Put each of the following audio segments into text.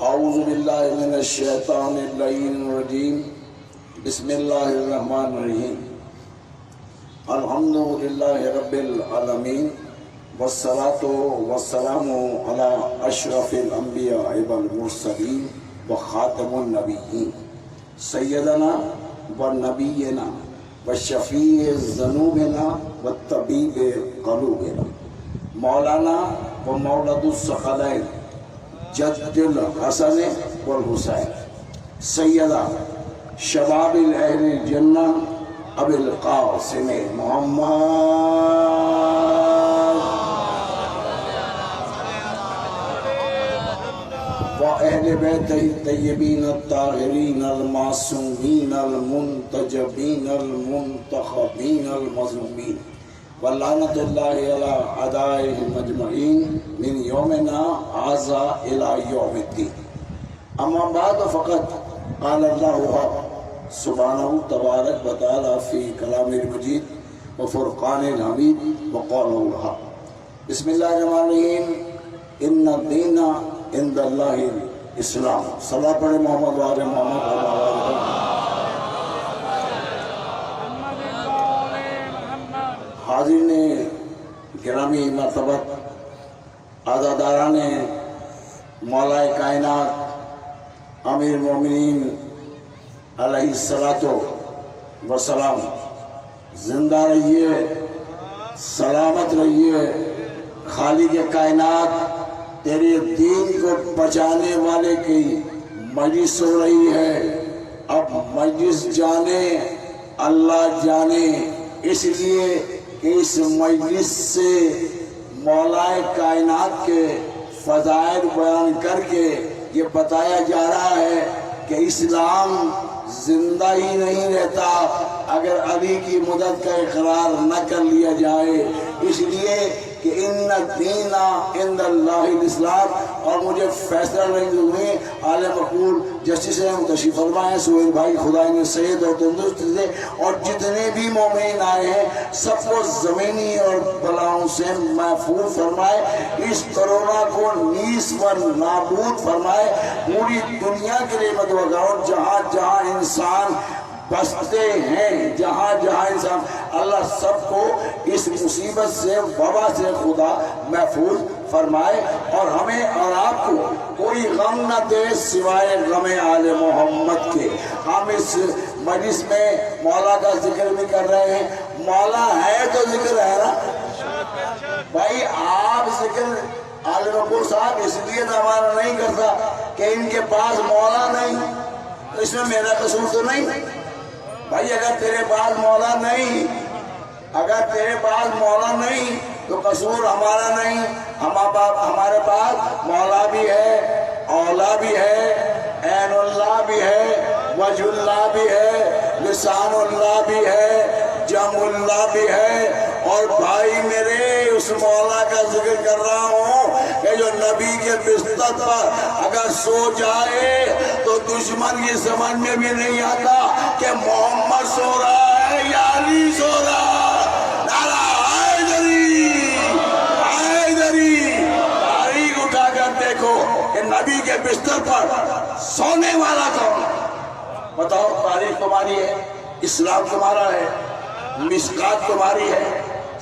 اعوذ باللہ من الشیطان اللعین الرجیم بسم اللہ الرحمن الرحیم الحمدللہ رب العالمین والصلاة والسلام علی اشرف الانبیاء والمرسلین وخاتم النبیین سیدنا ونبینا وشفیع ذنوبنا والطبیب قلوبنا مولانا و مولد الثقلین جد الحسن والحسین سیدہ شباب اہل الجنہ ابی القاسم محمد وأهل بيته الطيبين الطاهرين المعصومين المنتجبين المنتخبين المظلومين واللعنة الله على أعدائهم أجمعين من يومنا هذا إلى يوم الدين. أما بعد فقد قال الله سبحانه تبارك وتعالى في كلام المجيد وفرقان الحميد وقوله الحق. بسم الله الرحمن الرحيم. إن الدين عند الله الإسلام. صلاة پڑھے محمد وآل محمد. حاضرین گرامی مرتبت عزاداران مولا کائنات امیر المومنین علیہ الصلاۃ والسلام زندہ رہیے، سلامت رہیے. خالق کائنات تیرے دین کو بچانے والے کی مجلس ہو رہی ہے. اب مجلس جانے اللہ جانے، اس لیے کہ اس مجلس سے مولا کائنات کے فضائل بیان کر کے یہ بتایا جا رہا ہے کہ اسلام زندہ ہی نہیں رہتا اگر علی کی مدد کا اقرار نہ کر لیا جائے. اس لیے کہ ان الدین عند اللہ الاسلام. اور مجھے فیصلہ نہیں ہوئے عالم مقبول جسٹس تشریف فرما ہے سہیل بھائی، خدا نے صحت اور تندرست دے، اور جتنے بھی مومنین آئے ہیں سب کو زمینی اور بلاؤں سے محفوظ فرمائے. اس کرونا کو نیز پر نابود فرمائے. پوری دنیا کے لیے مدعوگاؤں جہاں جہاں انسان بستے ہیں، جہاں جہاں انسان، اللہ سب کو اس مصیبت سے وبا سے خدا محفوظ فرمائے. اور ہمیں اور آپ کو کوئی غم نہ دے سوائے غم آل محمد کے. ہم اس مجلس میں مولا کا ذکر بھی کر رہے ہیں. مولا ہے تو ذکر ہے نا بھائی. آپ ذکر آل مقبول صاحب اس لیے تو ہمارا نہیں کرتا کہ ان کے پاس مولا نہیں. اس میں میرا قصور تو نہیں بھائی. اگر تیرے پاس مولا نہیں، اگر تیرے پاس مولا نہیں تو قصور ہمارا نہیں. ہمارے پاس مولا بھی ہے، اولا بھی ہے، عین اللہ بھی ہے، وجہ اللہ بھی ہے، لسان اللہ بھی ہے، جم اللہ بھی ہے. اور بھائی میرے اس مولا کا ذکر کر رہا ہوں کہ جو نبی کے بستر پر اگر سو جائے تو دشمن کی سمجھ میں بھی نہیں آتا کہ محمد سو رہا ہے یا علی سو رہا. نعرہ حیدری حیدری. تاریخ اٹھا کر دیکھو کہ نبی کے بستر پر سونے والا کون. بتاؤ، تاریخ تمہاری ہے، اسلام تمہارا ہے، مشکات تمہاری ہے،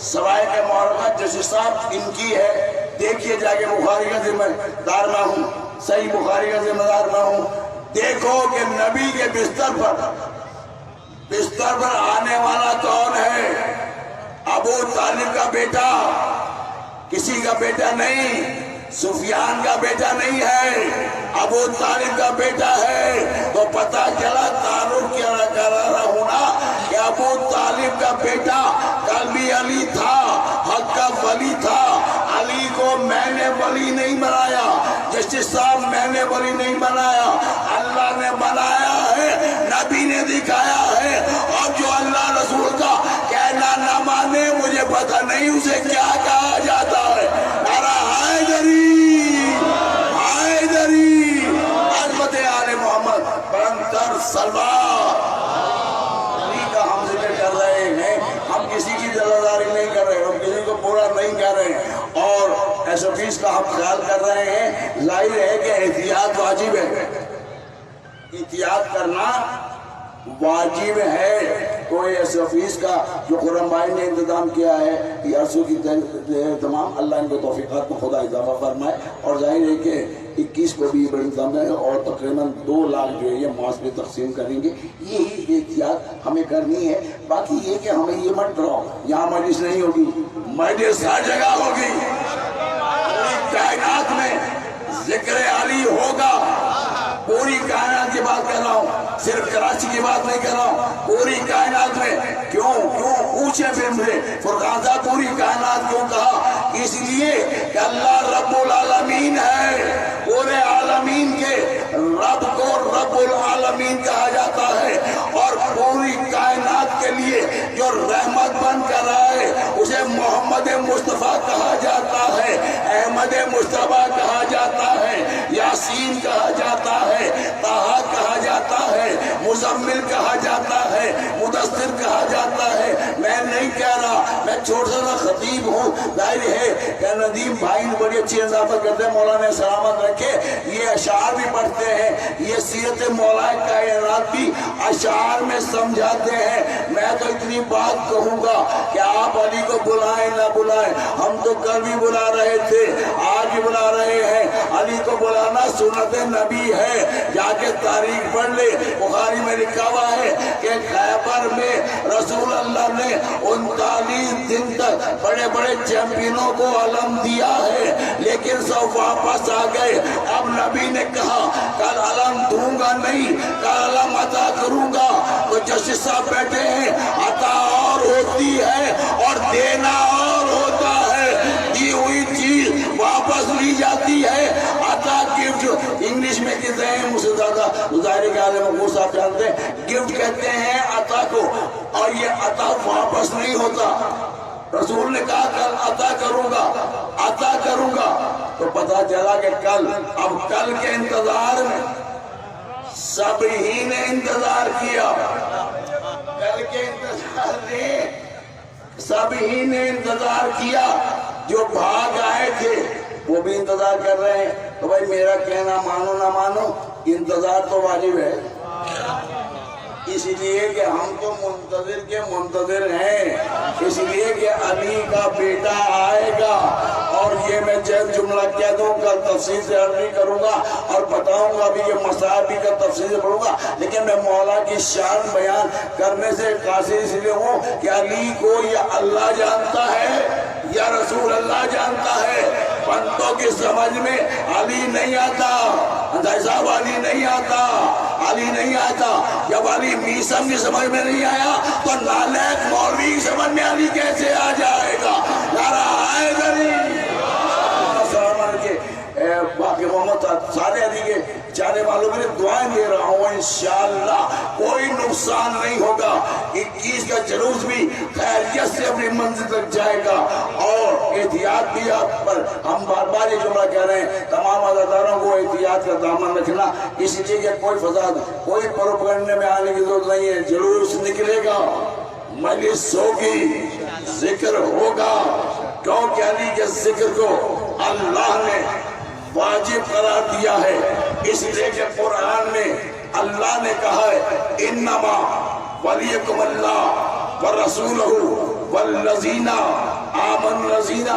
سوائے کے محرمات جیسے صاحب ان کی ہے. دیکھیے جا کے بخاری کا ذمہ دار نہ ہوں، صحیح بخاری کا ذمہ دار نہ ہوں. دیکھو کہ نبی کے بستر پر آنے والا کون ہے. ابو طالب کا بیٹا کسی کا بیٹا نہیں، سفیان کا بیٹا نہیں ہے، ابو طالب کا بیٹا ہے. تو پتہ چلا تعارف کیا کر رہا ہوں نا کہ ابو طالب کا بیٹا قلبی علی تھا، حق کا ولی تھا. علی کو میں نے ولی نہیں بنایا، جسٹس صاحب میں نے ولی نہیں بنایا، اللہ نے بنایا ہے، نبی نے دکھایا ہے. اور جو اللہ رسول کا کہنا نہ مانے مجھے پتہ نہیں اسے کیا کہا جاتا ہے. نعرہ حیدری حیدری. عظمت آل محمد برنتر سلوات. علی کا ہم ذکر کر رہے ہیں، ہم کسی کی جلداری نہیں کر رہے، ہم کسی کو برا نہیں کر رہے. اور SOPs کا ہم خیال کر رہے ہیں، ظاہر ہے کہ احتیاط واجب ہے، احتیاط کرنا واجب ہے۔ کوئی SOPs کا جو خرم بھائی نے انتظام کیا ہے، یہ عرصوں کی تمام، اللہ ان کو توفیقات کو خدا اضافہ فرمائے، اور ظاہر ہے کہ 21 کو بھی بڑی انتظام ہے، اور تقریباً 2 لاکھ جو ہے یہ معاش میں تقسیم کریں گے۔ یہی احتیاط ہمیں کرنی ہے۔ باقی یہ کہ ہمیں یہ مت ڈراؤ یہاں مجلس نہیں ہوگی، مجلس ہر جگہ ہوگی، پوری کائنات میں ذکر علی ہوگا۔ پوری کائنات کی بات کر رہا ہوں، صرف کراچی کی بات نہیں کر رہا ہوں، پوری کائنات میں۔ کیوں پوچھیں پھر مجھے فرقان صاحب پوری کائنات کیوں کہا؟ اس لیے کہ اللہ رب العالمین ہے، پورے عالمین کے رب کو رب العالمین کہا جاتا ہے، اور پوری کائنات کے لیے جو رحمت بن کر آئے اسے محمد مصطفیٰ کہا جاتا ہے، احمد مصطفیٰ کہا جاتا ہے، یاسین کہا جاتا ہے، طٰہٰ کہا جاتا ہے، مزمل کہا جاتا ہے، مدثر کہا جاتا ہے۔ میں نہیں کہہ رہا، میں چھوٹا سا خطیب ہوں، ظاہر ہے کہ ندیم بھائی نے بڑی اچھی اضافت کرتے ہیں، مولانا سلامت رکھے، یہ اشعار بھی پڑھتے ہیں، یہ سیرت مولا کائنات بھی اشعار میں سمجھاتے ہیں۔ میں تو اتنی بات کہوں گا کہ آپ علی کو بلائیں نہ بلائیں، ہم تو کل بھی بلا رہے تھے، آج بھی بلا رہے ہیں، علی کو بلانا سنت نبی ہے۔ جا کے تاریخ پڑھ لے، بخاری میں لکھا ہوا ہے کہ خیبر میں رسول اللہ نے 39 دن تک بڑے بڑے چیمپئنوں کو علم دیا ہے، لیکن سب واپس آ گئے۔ اب نبی نے کہا کل علم دوں گا نہیں، کل علم عطا کروں گا۔ تو جسٹس صاحب بیٹھے ہیں، عطا اور ہوتی ہے اور دینا اور ہوتا ہے، دی ہوئی چیز واپس لی جاتی ہے۔ عطا گفٹ انگلش میں کہتے ہیں، مجھ سے زیادہ ظاہر کے عالم مقبول صاحب جانتے ہیں، گفٹ کہتے ہیں عطا کو، اور یہ عطا واپس نہیں ہوتا۔ رسول نے کہا کل عطا کروں گا، عطا کروں گا، تو پتا چلا کہ کل، اب کل کے انتظار میں سب ہی نے انتظار کیا، کل کے انتظار میں سب ہی نے انتظار کیا۔ جو بھاگ آئے تھے وہ بھی انتظار کر رہے ہیں۔ تو بھائی میرا کہنا مانو نہ مانو، انتظار تو واجب ہے، اس لیے کہ ہم تو منتظر کے منتظر ہیں، اس لیے کہ علی کا بیٹا آئے گا۔ اور یہ میں چند جملہ کہہ دوں، کل تفصیل سے عرض نہیں کروں گا اور بتاؤں گا بھی، یہ مسائل بھی کا تفصیل سے پڑھوں گا، لیکن میں مولا کی شان بیان کرنے سے قاصر اس لیے ہوں کہ علی کو یہ اللہ جانتا ہے یا رسول اللہ جانتا ہے۔ بندوں کی سمجھ میں علی نہیں آتا، انصاری صاحب علی نہیں آتا، علی نہیں آتا۔ جب علی میسم کی سمجھ میں نہیں آیا تو نالائق مولوی کی سمجھ میں علی کیسے آ جائے گا؟ نعرہ حیدری! السلام علیکم۔ باقی محمد سارے علی کے چاہنے والوں کے لیے دعائیں دے رہا ہوں، انشاءاللہ کوئی نقصان نہیں ہوگا۔ 21 کا جلوس بھی خیریت سے اپنی منزل تک جائے گا، اور احتیاط بھی آپ پر ہم بار بار یہ جملہ کہہ رہے ہیں، تمام عزاداروں کو احتیاط کا دامن رکھنا، اس لیے کہ کوئی فساد، کوئی پروپیگنڈے میں آنے کی ضرورت نہیں ہے۔ جلوس نکلے گا، مجلس ہوگی، ذکر ہوگا، کیونکہ علی کے ذکر کو اللہ نے واجب قرار دیا ہے۔ اس لیے کہ قرآن میں اللہ نے کہا ہے انما ولیکم اللہ ورسولہ والذین آمنوا الذین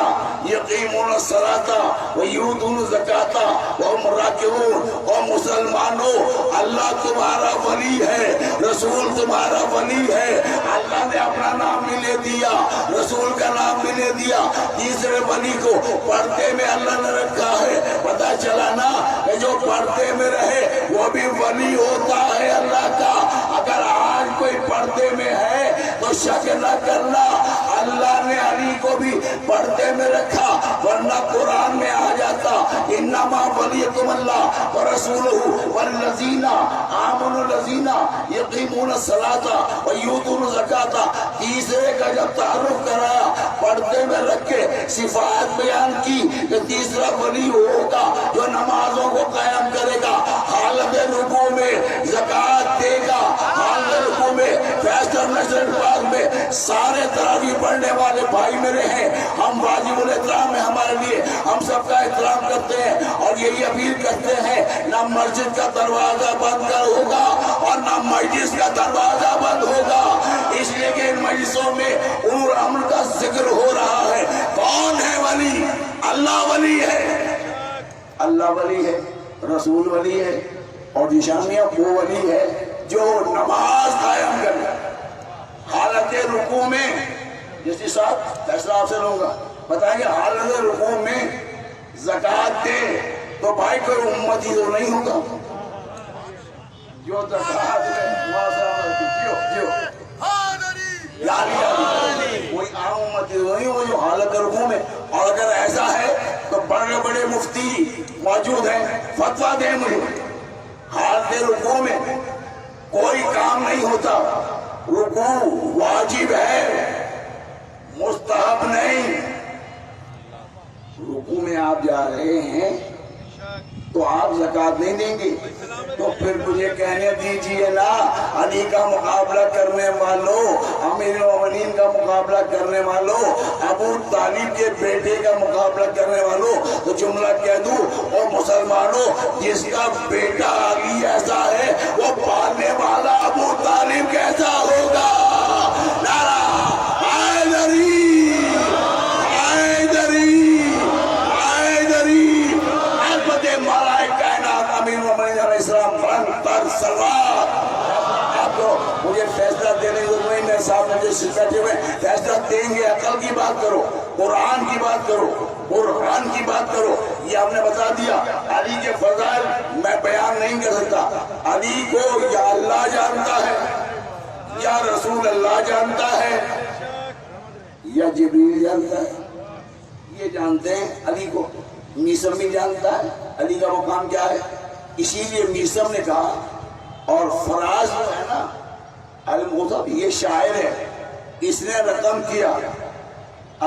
یقیمون الصلاۃ ویؤتون الزکاۃ وهم راکعون۔ اور مسلمانوں، اللہ تمہارا ولی ہے، رسول تمہارا ولی ہے۔ اللہ نے اپنا نام بھی لے دیا، رسول کا نام بھی لے دیا، تیسرے ولی کو پردے میں اللہ نے رکھا ہے۔ پتہ چلا نا کہ جو پردے میں رہے وہ بھی ولی ہوتا ہے اللہ کا۔ اگر آج کوئی پردے میں ہے تو شک نہ کرنا، اللہ نے علی کو بھی پردے میں رکھا، ورنہ قرآن میں آ جاتا انما ولیکم اللہ ورسولہ والذین آمنوا الذین یقیمون الصلاۃ ویؤتون الزکاۃ۔ تیسرے کا جب تعارف کرایا، پردے میں رکھ کے صفات بیان کی کہ تیسرا ولی ہوگا جو نمازوں کو قائم کرے گا، حالت رکوع میں زکوٰۃ دے گا، حالت رکوع میں فیصل نشر پاک میں سارے تراویح پڑھنے والے بھائی میرے ہیں، ہم واجب الاحترام ہے ہمارے لیے، ہم سب کا احترام کرتے ہیں اور یہی اپیل کرتے ہیں نہ مسجد کا دروازہ بند کر ہوگا اور نہ مجلس کا دروازہ بند ہوگا، اس لیے کہ ان مجلسوں میں امور امر کا ذکر ہو رہا ہے۔ کون ہے ولی؟ اللہ ولی ہے، اللہ ولی ہے، رسول ولی ہے، اور نشانیاں وہ ولی ہے جو نماز قائم کرے حالت رکوع میں، جس کے ساتھ فیصلہ آپ سے لوں گا، بتائیں گے حالت رکوع میں زکوٰۃ دے تو بھائی کوئی امتی تو نہیں ہوگا جو زکوٰۃ کوئی عام امتی تو نہیں ہوگا جو حالت رکوع میں، اور اگر ایسا ہے تو بڑے بڑے مفتی موجود ہیں، فتویٰ دیں مجھے، حالت رکوع میں کوئی کام نہیں ہوتا، رکوع واجب ہے مستحب نہیں۔ رکوع میں آپ جا رہے ہیں تو آپ زکوٰۃ نہیں دیں گے، تو پھر مجھے کہنے دیجئے نا علی کا مقابلہ کرنے والوں، امیر المومنین کا مقابلہ کرنے والوں، ابو طالب کے بیٹے کا مقابلہ کرنے والوں، تو جملہ کہہ دوں اور مسلمانوں جس کا بیٹا علی ایسا ہے وہ پالنے والا ابو طالب کیسا ہوگا؟ نعرہ حیدری سلوات۔ آپ کو مجھے فیصلہ دینے کی ضرورت نہیں، میرے صاحب مجھے بیٹھے ہوئے فیصلہ دیں گے، عقل کی بات کرو، قرآن کی بات کرو، قرآن کی بات کرو۔ یہ ہم نے بتا دیا علی کے فضائل میں بیان نہیں کر سکتا، علی کو یا اللہ جانتا ہے یا رسول اللہ جانتا ہے یا جبریل جانتا ہے، یہ جانتے ہیں علی کو، میسم بھی جانتا ہے علی کا مقام کیا ہے، اسی لیے میسم نے کہا، اور فراز جو ہے نا المغتب یہ شاعر ہے، اس نے رقم کیا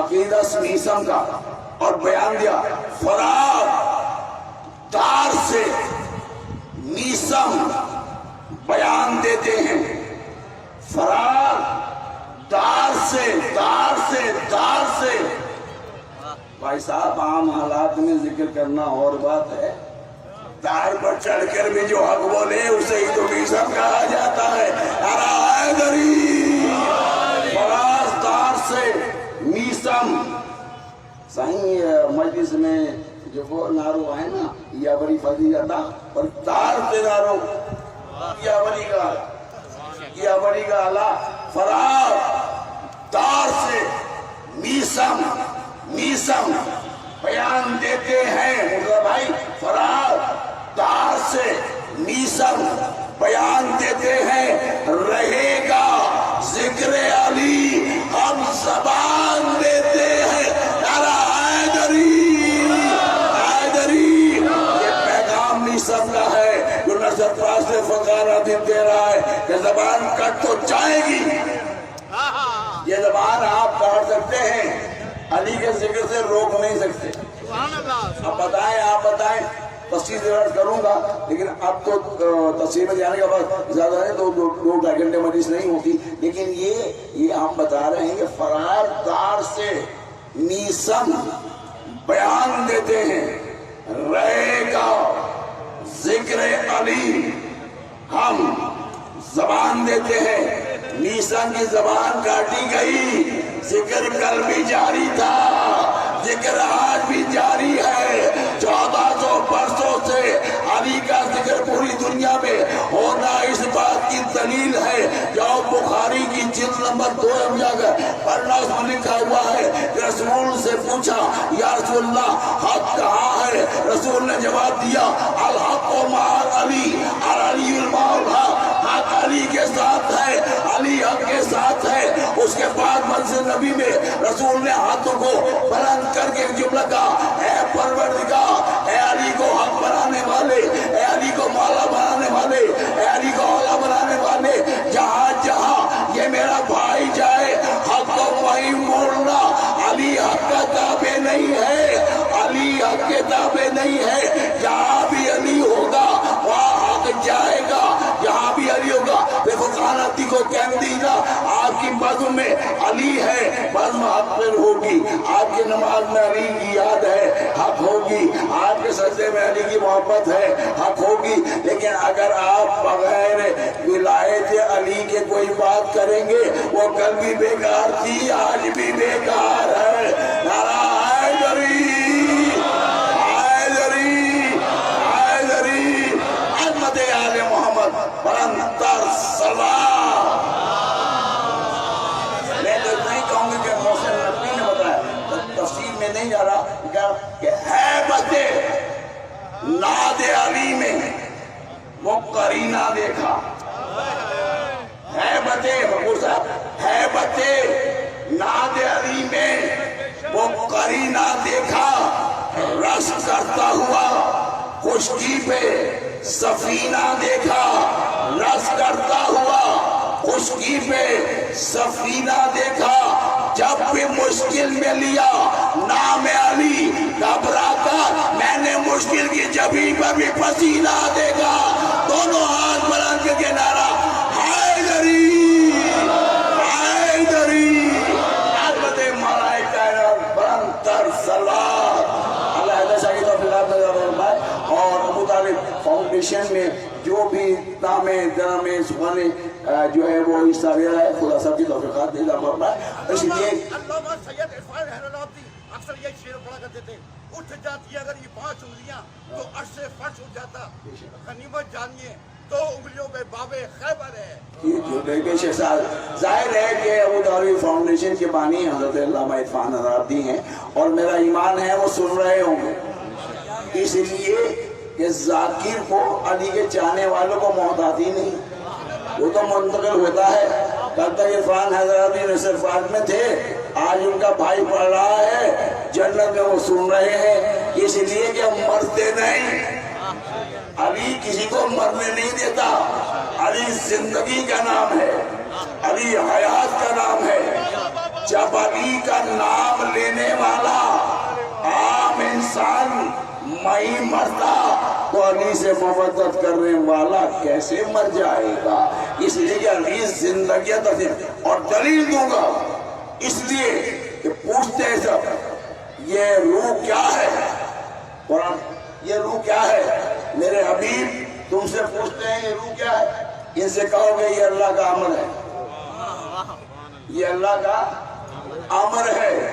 عقیدہ میسم کا اور بیان دیا، فراز دار سے میسم بیان دیتے ہیں، فراز دار سے بھائی صاحب عام حالات میں ذکر کرنا اور بات ہے، دار پر چڑھ کر بھی جو حق بولے اسے ہی تو میسم کہا جاتا ہے۔ نعرہ حیدری، فراز دار سے میسم۔ صحیح مجلس میں جو وہ نعرو ہے نا یا بڑی فضیلت اور دار سے نعرو یا بڑی کا اللہ، فراز دار سے میسم بیان دیتے ہیں، بھائی فراز دار سے میسم بیان دیتے ہیں، رہے گا ذکر علی ہم زبان دیتے ہیں۔ نعرہ حیدری، یہ پیغام میسم کا ہے جو نظر پاس سے فقارہ دے رہا ہے کہ زبان کٹ تو جائے گی، یہ زبان آپ کاٹ سکتے ہیں، علی کے ذکر سے روک نہیں سکتے۔ آپ بتائیں تفصیل کروں گا، لیکن اب تو تفصیل میں جانے کا بعد زیادہ ہے تو 2-2.5 گھنٹے مجلس نہیں ہوتی، لیکن یہ ہم بتا رہے ہیں کہ فراز دار سے میسم بیان دیتے ہیں، رہے گا ذکر علی ہم زبان دیتے ہیں۔ میسم کی زبان کاٹی گئی، ذکر کل بھی جاری تھا، ذکر آج بھی جاری ہے، 1400 برسوں سے علی کا ذکر پوری دنیا میں ہونا اس بات کی دلیل ہے۔ جاؤ بخاری کی جلد نمبر 2 ہم جا کر پڑھنا، اس میں لکھا ہوا ہے کہ رسول سے پوچھا یا رسول اللہ حق کہاں ہے؟ رسول نے جواب دیا الحق مع علی علی المولا، حق علی کے ساتھ ہے، علی حق کے ساتھ ہے۔ اس کے بعد منزل نبی میں رسول نے ہاتھوں کو بلند کر کے جملہ کہا، اے پروردگار، اے علی کو حق بنانے والے، اے علی کو مولا بنانے والے، اے علی کو اولا بنانے والے، جہاں جہاں یہ میرا بھائی جائے حق کو وہیں موڑنا، علی حق کا تابع نہیں ہے، علی حق کے تابع نہیں ہے، جہاں بھی علی ہوگا وہاں حق جائے گا، جہاں بھی علی ہوگا۔ بے فقانتی کو کہہ دینا آپ کی بازو میں ہوگی، آپ کے سجدے میں علی کی محبت ہے، حق ہوگی، لیکن اگر آپ بغیر ولایت علی کے کوئی بات کریں گے وہ کل بھی بیکار تھی، آج بھی بیکار ہے۔ نعرہ حیدری، حیدری، حیدری، عظمت آل محمد بلند تر سلام۔ میں تو نہیں کہوں گی کہ محسن نقوی نے بتایا، تفصیل میں نہیں جا رہا کہ ہیبت ناد علی میں وہ قرینہ دیکھا، ہیبت بقول صاحب، ہیبت ناد علی میں وہ قرینہ دیکھا، رس کرتا ہوا خشکی پہ سفینہ دیکھا، رس کرتا ہوا خشکی پہ سفینہ دیکھا، جب بھی مشکل میں لیا نام علی گھبرا کر میں نے مشکل کی جبھی پر بھی پسینہ دیکھا، دونوں ہاتھ بلند کے نعرہ حیدری، حیدری، عظمت مولا کائنات بلند تر سلوات۔ اللہ حیدر شاہ کی توفیق اور ابو طالب فاؤنڈیشن میں جو بھی نام جنام سبحانی جو ہے وہ حصہ لے رہا ہے، خدا صاحب کی توفیقات دے گا فرمائے۔ اس لیے علامہ سید عرفان حیدرآبادی اکثر یہ شعر پڑھا کرتے تھے، اٹھ جاتی اگر یہ 5 انگلیاں تو عرش سے فرش اٹھ جاتا، غنیمت جانیے تو انگلیوں پہ باب خیبر ہے۔ بے شک ظاہر ہے کہ ابو طالب فاؤنڈیشن کے بانی حضرت علامہ عرفان حیدرآبادی ہیں، اور میرا ایمان ہے وہ سن رہے ہوں گے، اس لیے کہ ذاکر کو علی کے چاہنے والوں کو محتاط ہی نہیں، وہ تو منتقل ہوتا ہے۔ کل تک عرفان حیدرآبادی نصر فارغ میں تھے، آج ان کا بھائی پڑھ رہا ہے، جنت میں وہ سن رہے ہیں، اس لیے کہ مرتے نہیں، علی کسی کو مرنے نہیں دیتا، علی زندگی کا نام ہے، علی حیات کا نام ہے۔ جب علی کا نام لینے والا عام انسان میں مرتا تو علی سے محبت کرنے والا کیسے مر جائے گا؟ اس لیے کہ علی زندگی اور دلیل دوں گا، اس لیے کہ پوچھتے ہیں سب یہ روح کیا ہے، قرآن یہ روح کیا ہے؟ میرے حبیب تم سے پوچھتے ہیں یہ روح کیا ہے، ان سے کہو گے یہ اللہ کا امر ہے، یہ اللہ کا امر ہے،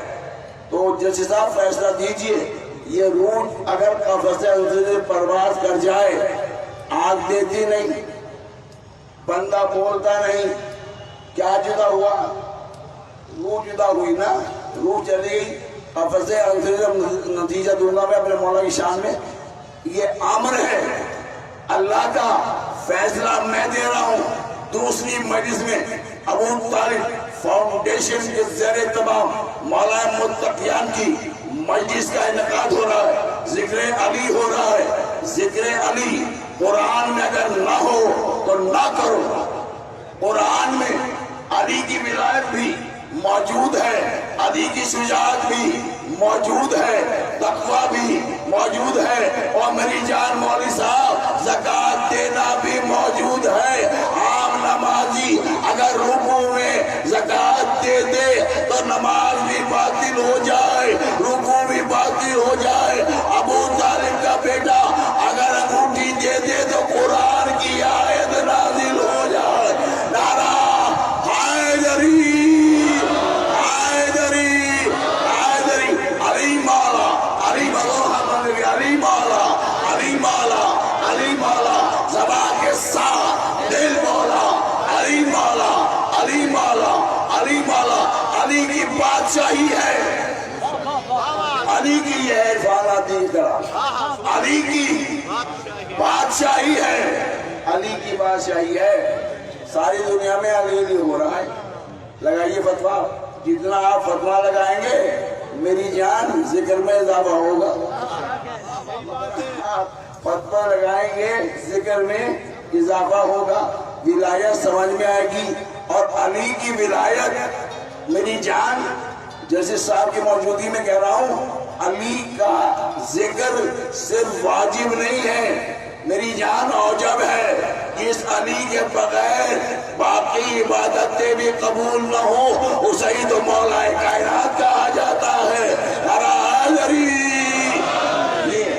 تو جج صاحب فیصلہ دیجئے، یہ روح اگر قفس سے پرواز کر جائے، آنکھ دیتی نہیں، بندہ بولتا نہیں، کیا جدا ہوا؟ روح جدا ہوئی نا، روح چلی گئی، قفس سے نتیجہ دوں گا میں اپنے مولا کی شان میں، یہ امر ہے اللہ کا، فیصلہ میں دے رہا ہوں۔ دوسری مجلس میں ابو طالب فاؤنڈیشن کے زیر اہتمام مولا متقیان کی مجلس کا انعقاد ہو رہا ہے، ذکر علی ہو رہا ہے، ذکر علی قرآن میں اگر نہ ہو تو نہ کرو، قرآن میں علی کی ولایت بھی موجود ہے، علی کی شجاعت بھی موجود ہے، تقوی بھی موجود ہے، اور میری جان مولوی صاحب زکوٰۃ دینا بھی موجود ہے۔ عام نمازی اگر رکوع میں زکوٰۃ دے دے تو نماز بھی باطل ہو جائے، رکوع بھی باطل ہو جائے۔ ابو طالب کا بیٹا اگر انگوٹھی دے دے تو قرآن کی آیت نازل ہو جائے۔ نعرہ حیدری، علی مولا، علی مولا، علی مولا، زبان کے ساتھ دل مولا، علی مولا، علی مولا، علی مولا، علی کی بادشاہی ہے، علی کی یہ عرفاناتی طرح، علی کی بادشاہی ہے، علی کی بادشاہی ہے، ساری دنیا میں علی علی ہو رہا ہے۔ لگائیے فتویٰ، جتنا آپ فتویٰ لگائیں گے میری جان ذکر میں اضافہ ہوگا، فتویٰ لگائیں گے ذکر میں اضافہ ہوگا، ولایت سمجھ میں آئے گی، اور علی کی ولایت میری جان جیسے صاحب کی موجودگی میں کہہ رہا ہوں، علی کا ذکر صرف واجب نہیں ہے، میری جان اوجب ہے، اس علی کے بغیر باقی عبادتیں بھی قبول نہ ہو، اسے ہی تو مولا کائنات کہا جاتا ہے۔ نعرہ حیدری، یہ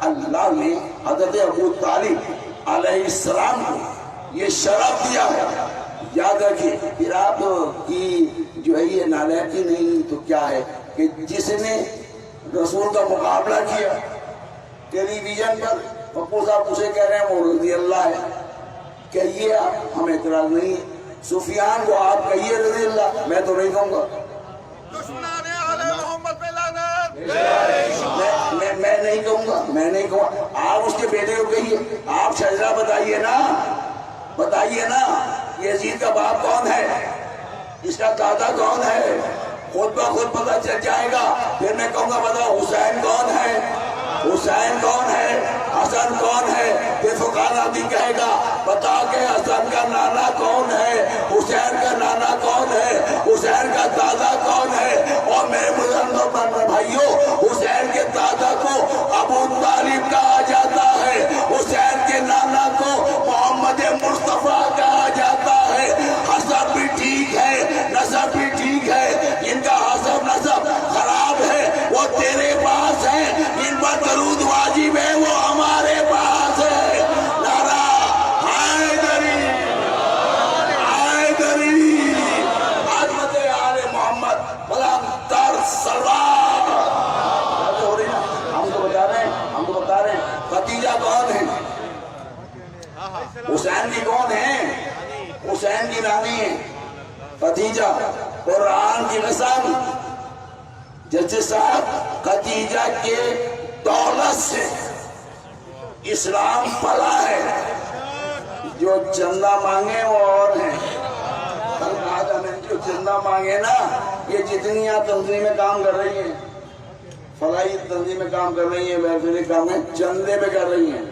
اللہ نے حضرت ابو طالب علیہ السلام کو یہ شرف دیا ہے. یاد رکھیے. پھر آپ کی جو ہے یہ نالائقی نہیں تو کیا ہے کہ جس نے رسول کا مقابلہ کیا ٹیلی ویژن پر، پپو صاحب اسے کہہ رہے ہیں وہ رضی اللہ ہے. کہیے آپ، ہمیں اعتراض نہیں ہے. سفیان کو آپ کہیے رضی اللہ، میں تو نہیں کہوں گا. دشمنان آل محمد پہ لعنت. میں نہیں کہوں گا، میں نہیں کہوں گا. آپ اس کے بیٹے کو کہیے. آپ شجرا بتائیے نا، بتائیے نا یزید کا باپ کون ہے، اس کا دادا کون ہے. خود بخود پتہ چل جائے گا. پھر میں کہوں گا بتاؤ حسین کون ہے، حسین کون ہے، حسن کون ہے. پھر فقانا بھی کہے گا بتا کہ حسن کا نانا کون ہے، حسین کا نانا کون ہے، حسین کا دادا کون ہے. اور میرے مسلمان بھائیوں، حسین کے دادا کو ابو طالب کہا جاتا ہے، حسین کے نانا کو محمد مصطفیٰ کہا جاتا ہے. حسب بھی ٹھیک ہے، نسب بھی ٹھیک ہے. ان کا حسب نسب خراب ہے وہ تیرے پاس ہے، ان پر درود واجب ہے وہ ہمارے پاس ہے. نعرہ حیدری، حیدری، عظمت آل محمد بلند تر سلوات. ہم تو بتا رہے ہیں، ہم تو بتا رہے ہیں. ختیجہ کون ہے؟ حسین کی کون ہے؟ حسین کی نانی ہے ختیجہ. قرآن کی قسم جج صاحب، ختیجہ کے دولت سے اسلام پلا ہے. جو چندہ مانگے وہ اور ہیں. کل کہا تھا میں، جو چندہ مانگے نا، یہ جتنی یہاں تنظیمیں کام کر رہی ہیں، فلاحی تنظیمیں کام کر رہی ہیں، ویلفیئر کام ہے، چندے پہ کر رہی ہیں.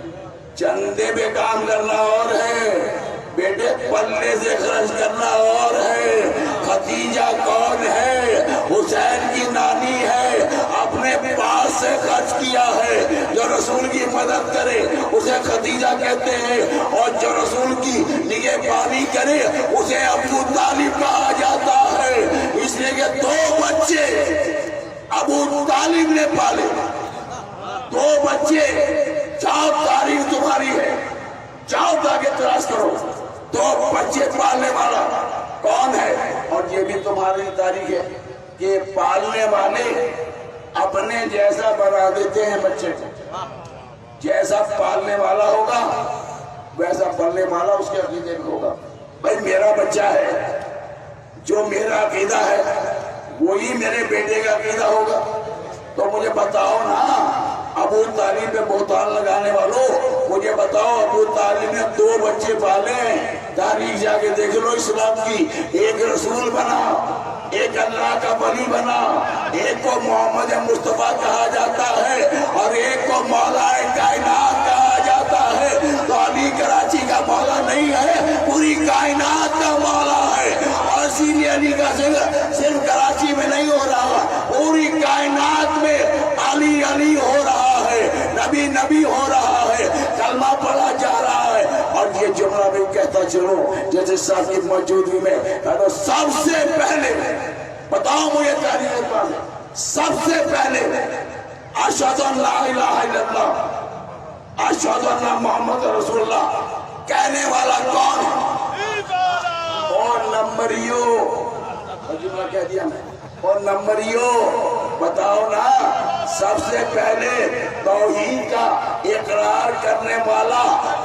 چندے پہ کام کرنا اور ہے بیٹے، پلے سے خرچ کرنا اور ہے. ختیجہ کون ہے؟ حسین کی نانی ہے. اپنے پاس سے خرچ کیا ہے. جو رسول کی مدد کرے اسے ختیجہ کہتے ہیں، اور جو رسول کی نگہبانی کرے اسے ابو طالب کہا جاتا ہے. اس لیے کہ 2 بچے ابو طالب نے پالے. 2 بچے. جاؤ تاریخ تمہاری ہے، جاؤ تاکہ تلاش کرو 2 بچے پالنے والا کون ہے. اور یہ بھی تمہاری تاریخ ہے کہ پالنے والے اپنے جیسا بنا دیتے ہیں بچے کو. جیسا پالنے والا ہوگا ویسا پالنے والا اس کے عقیدے میں ہوگا. بھائی میرا بچہ ہے، جو میرا عقیدہ ہے وہی میرے بیٹے کا عقیدہ ہوگا. تو مجھے بتاؤ نا، ابو طالب پہ بہتان لگانے والوں، مجھے بتاؤ ابو طالب نے 2 بچے پالے ہیں. تاریخ جا کے دیکھ لو اسلام کی. ایک رسول بنا، ایک اللہ کا ولی بنا، ایک کو محمد مصطفیٰ کہا جاتا ہے اور ایک کو مولا کائنات کہا جاتا ہے. تو علی کراچی کا مولا نہیں ہے، پوری کائنات کا مولا ہے. اور اسی لیے علی کا صرف کراچی میں نہیں ہو رہا، پوری کائنات میں علی علی ہو رہا ہے، نبی نبی ہو رہا ہے، کلمہ پڑھا جا رہا ہے. اور یہ جملہ بھی کہتا چلو جیسے صاحب کی موجودگی میں، سب سے پہلے بتاؤ مجھے تاریخ پر، سب سے پہلے اشہد ان لا الہ الا اللہ، اشہد ان محمد رسول اللہ کہنے والا کون ہے؟ اور نمبریو، جملہ کہہ دیا میں. اور نمبریو بتاؤ نا، سب سے پہلے توحید کا اقرار کرنے والا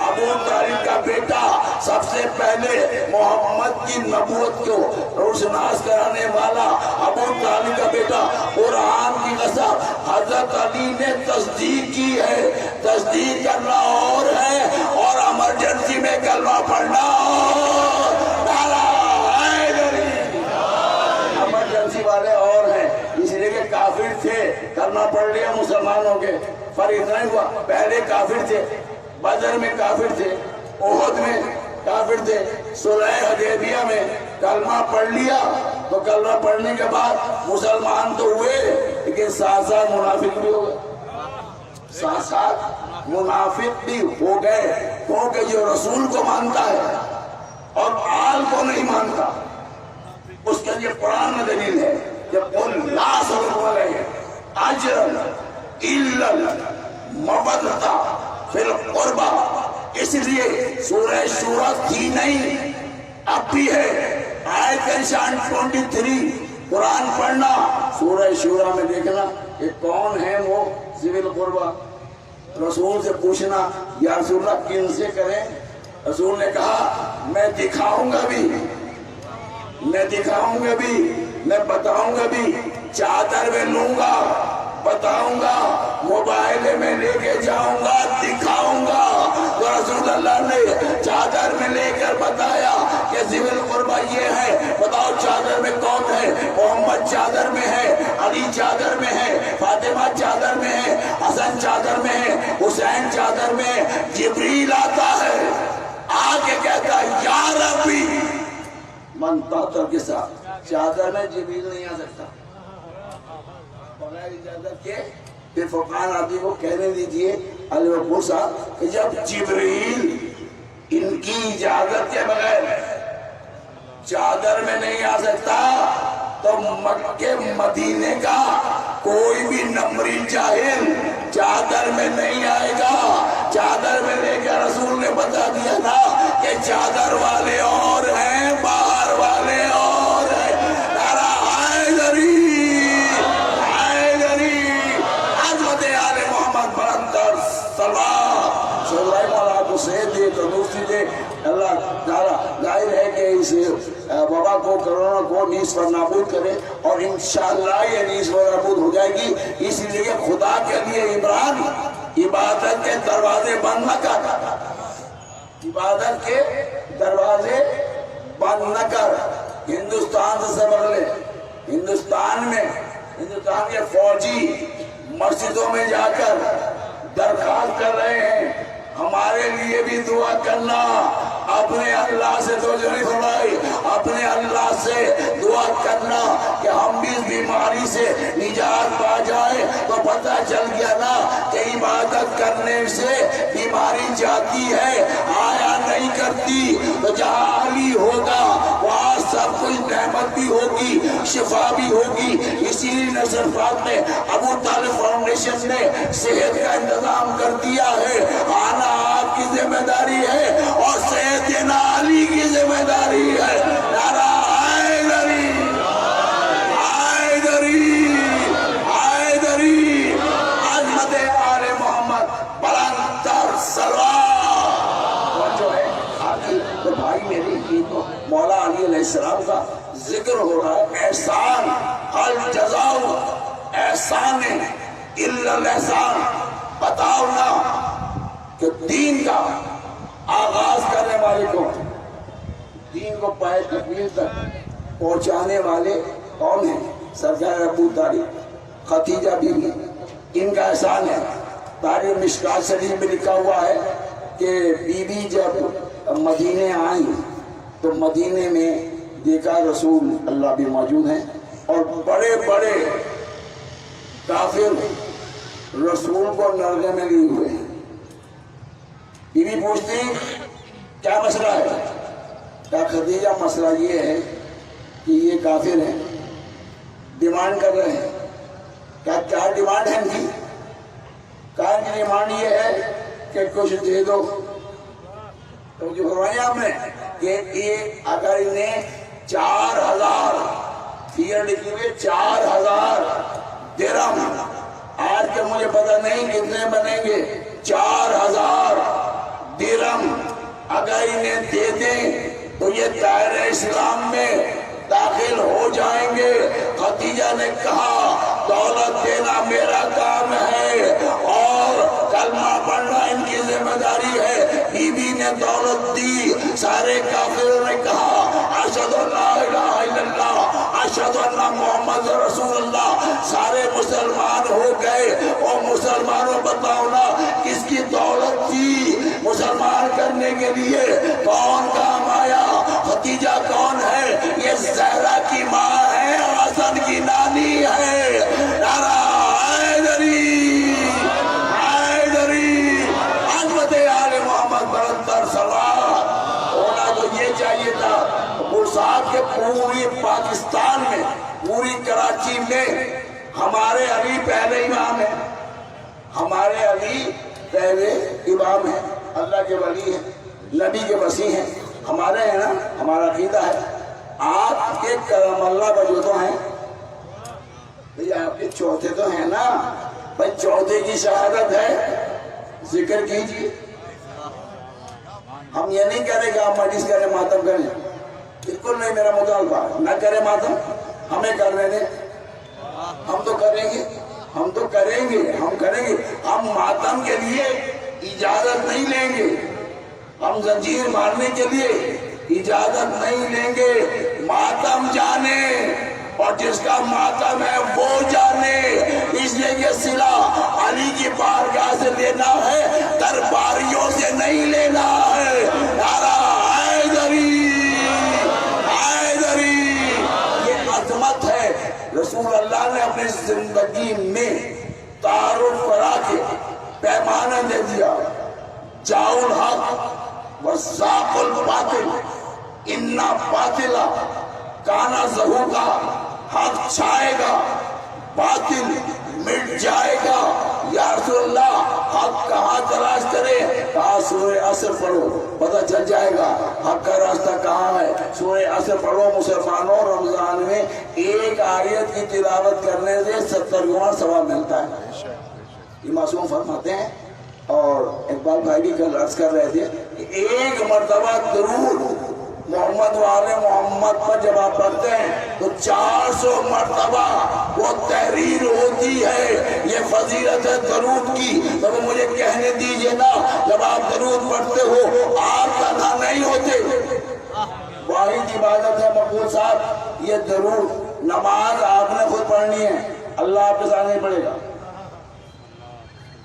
ابو طالب کا بیٹا، سب سے پہلے محمد کی نبوت کو روشناس کرانے والا ابو طالب کا بیٹا. قرآن کی قسم حضرت علی نے تصدیق کی ہے. تصدیق کرنا اور ہے اور ایمرجنسی میں کلمہ پڑھنا اور. ایمرجنسی والے اور ہیں، اس لیے کہ کافر تھے، کلمہ پڑھ لیا مسلمان ہو گئے. فرق نہیں ہوا. پہلے کافر تھے، بدر میں کافر تھے، احد میں کافر تھے، صلح حدیبیہ میں کلمہ پڑھ لیا. تو کلمہ پڑھنے کے بعد مسلمان تو ہوئے لیکن ساتھ ساتھ منافق بھی ہو گئے. ساتھ ساتھ منافق بھی ہو گئے، کیونکہ جو رسول کو مانتا ہے اور آل کو نہیں مانتا، اس کے لیے قرآن میں دلیل ہے کہ قل لا سبب علیہ اجر الا مودۃ فی القربہ، اس لیے سورہ شورى تھی نہیں، اب بھی ہے۔ آیت کا نشان 23 قرآن پڑھنا، سورہ شورى میں دیکھنا کہ کون ہے وہ ذوی القربہ۔ رسول سے پوچھنا یا رسول اللہ کن سے کریں؟ رسول نے کہا میں دکھاؤں گا بھی، میں دکھاؤں گا بھی، میں بتاؤں گا بھی، چادر میں لوں گا، بتاؤں گا، موبائل میں لے کے جاؤں گا، دکھاؤں گا۔ تو رسول اللہ نے چادر میں لے کر بتایا کہ ذوی القربہ یہ ہے۔ بتاؤ چادر میں کون ہے؟ محمد چادر میں ہے، علی چادر میں ہے، فاطمہ چادر میں ہے، حسن چادر میں ہے، حسین چادر میں ہے۔ جبریل آتا ہے، آ کے کہتا ہے یا ربی من تحت کے ساتھ، چادر میں جبریل نہیں آ سکتا بغیر اجازت کے۔ پھر فرقان عادی کو کہنے دیجئے علی مقبول صاحب کہ جب جبریل ان کی اجازت کے بغیر چادر میں نہیں آ سکتا تو مکے مدینے کا کوئی بھی نمری جاہل چادر میں نہیں آئے گا۔ چادر میں لے کے رسول نے بتا دیا نا کہ چادر والے اور ہیں، باہر والے اور ہیں۔ نعرہ حیدری، حیدری، عظمت آل محمد برندر سلام۔ شہدائے مولا کو صحت دے، تندرستی دے اللہ تعالیٰ۔ ظاہر ہے کہ اس وبا کو، کرونا کو نیز پر نابود کرے، اور انشاءاللہ یہ نیز پر نابود ہو جائے گی۔ اس لیے خدا کے لیے عمران عبادت کے دروازے بند نہ کر، عبادت کے دروازے بند نہ کر۔ ہندوستان سے سبق لے۔ ہندوستان میں ہندوستان کے فوجی مسجدوں میں جا کر درخواست کر رہے ہیں ہمارے لیے بھی دعا کرنا۔ اپنے اللہ سے توجہ نہیں فرمائی، اپنے اللہ سے دعا کرنا کہ ہم بھی اس بیماری سے نجات پا جائیں۔ تو پتہ چل گیا نا کہ عبادت کرنے سے بیماری جاتی ہے، آیا نہیں کرتی۔ تو جہاں علی ہوگا وہاں سب کچھ نعمت بھی ہوگی، شفا بھی ہوگی۔ اسی لیے نصر پاک میں ابو طالب فاؤنڈیشن نے صحت کا انتظام کر دیا ہے۔ آنا آپ کی ذمہ داری ہے اور صحت دینا علی کی ذمہ داری ہے۔ نعرہ حیدری، حیدری، حیدری، عظمت آل محمد بلندتر سلوات۔ اور جو ہے آگے تو بھائی میری کی تو مولا علی علیہ السلام کا ذکر ہو رہا ہے۔ احسان، الجزاء احسان الا الاحسان۔ بتاؤ نا کہ دین کا آغاز کرنے والے کون، دین کو پائے تکمیل تک پہنچانے والے کون ہیں؟ سرکار ابو طالب، خدیجہ بیوی، ان کا احسان ہے۔ تاریخ مشکات شریف میں لکھا ہوا ہے کہ بیوی جب مدینے آئیں تو مدینے میں دیکھا رسول اللہ بھی موجود ہیں اور بڑے بڑے کافر رسول کو نرغے میں لیے ہوئے ہیں۔ بیوی پوچھتی کیا مسئلہ ہے؟ کہا خدیجہ مسئلہ یہ ہے کہ یہ کافر ہیں، ڈیمانڈ کر رہے ہیں۔ کیا ڈیمانڈ ہے ان کی؟ کہا ان کی ڈیمانڈ یہ ہے کہ کچھ دے دو۔ تو جو فرمایا آپ نے کہ یہ اگر انہیں 4000 فیئر لکھی ہوئے 4000 درہم، آج کے مجھے پتہ نہیں کتنے بنیں گے، 4000 درہم اگر انہیں دے دیں تو یہ دائرہ اسلام میں داخل ہو جائیں گے۔ خدیجہ نے کہا دولت دینا میرا کام ہے اور کلمہ پڑھنا ان کی ذمہ داری ہے۔ بی بی نے دولت دی، سارے کافروں نے کہا اشہد ان لا الہ الا اللہ، اشہد ان محمد رسول اللہ۔ سارے مسلمان ہو گئے۔ اور مسلمانوں بتاؤ نا کس کی دولت تھی مسلمان کرنے کے لیے؟ کون کام آیا؟ خدیجہ کون ہے؟ یہ زہرا کی ماں ہے اور حسن کی نانی ہے۔ نعرہ حیدری، حیدری، عظمت آل محمد برندر سلام۔ ہونا تو یہ چاہیے تھا ابو صاحب کے پوری پاکستان میں، پوری کراچی میں ہمارے علی پہلے امام ہیں، ہمارے علی پہلے امام ہیں، اللہ کے ولی ہیں، نبی کے وسیع ہیں، ہمارے ہیں نا، ہمارا عقیدہ ہے۔ آپ کے کرم اللہ وجہ تو ہیں بھئی، آپ کے چوتھے تو ہیں نا بھئی، چوتھے کی شہادت ہے، ذکر کیجیے۔ ہم یہ نہیں کہہ رہے کہ آپ مجلس کریں ماتم کریں، بالکل نہیں، میرا مطالبہ نہ کرے ماتم، ہمیں کرنے دیں، ہم تو کریں گے، ہم تو کریں گے، ہم کریں گے۔ ہم ماتم کے لیے اجازت نہیں لیں گے، ہم زنجیر مارنے کے لیے اجازت نہیں لیں گے۔ ماتم جانے اور جس کا ماتم ہے وہ جانے، اس لیے یہ صلہ علی کی بارگاہ سے لینا ہے، درباریوں سے نہیں لینا ہے۔ نعرہ حیدری، حیدری، یہ عظمت ہے۔ رسول اللہ نے اپنی زندگی میں تعارف کرا کے پیمانہ دے دیا، جاؤ الحق وزاق الباطل انا باطلا کانا زہوقا، حق چھائے گا باطل مٹ جائے گا۔ یا رسول اللہ حق کہاں تلاش کرے؟ کہا سورہ عصر پڑھو، پتہ چل جائے گا حق کا راستہ کہاں ہے۔ سورہ عصر پڑھو مسلمانوں، رمضان میں ایک آیت کی تلاوت کرنے سے 70 گنا ثواب ملتا ہے۔ یہ معصوم فرماتے ہیں، اور اقبال بھائی بھی کل عرض کر رہے تھے، ایک مرتبہ درود محمد والے محمد پر جب آپ پڑھتے ہیں تو 400 مرتبہ وہ تحریر ہوتی ہے۔ یہ فضیلت ہے درود کی۔ تو مجھے کہنے دیجئے نا، جب آپ درود پڑھتے ہو آپ تنہا نہیں ہوتے، واحد عبادت ہے مقبول صاحب یہ درود۔ نماز آپ نے خود پڑھنی ہے، اللہ آپ کے ساتھ نہیں پڑھے گا۔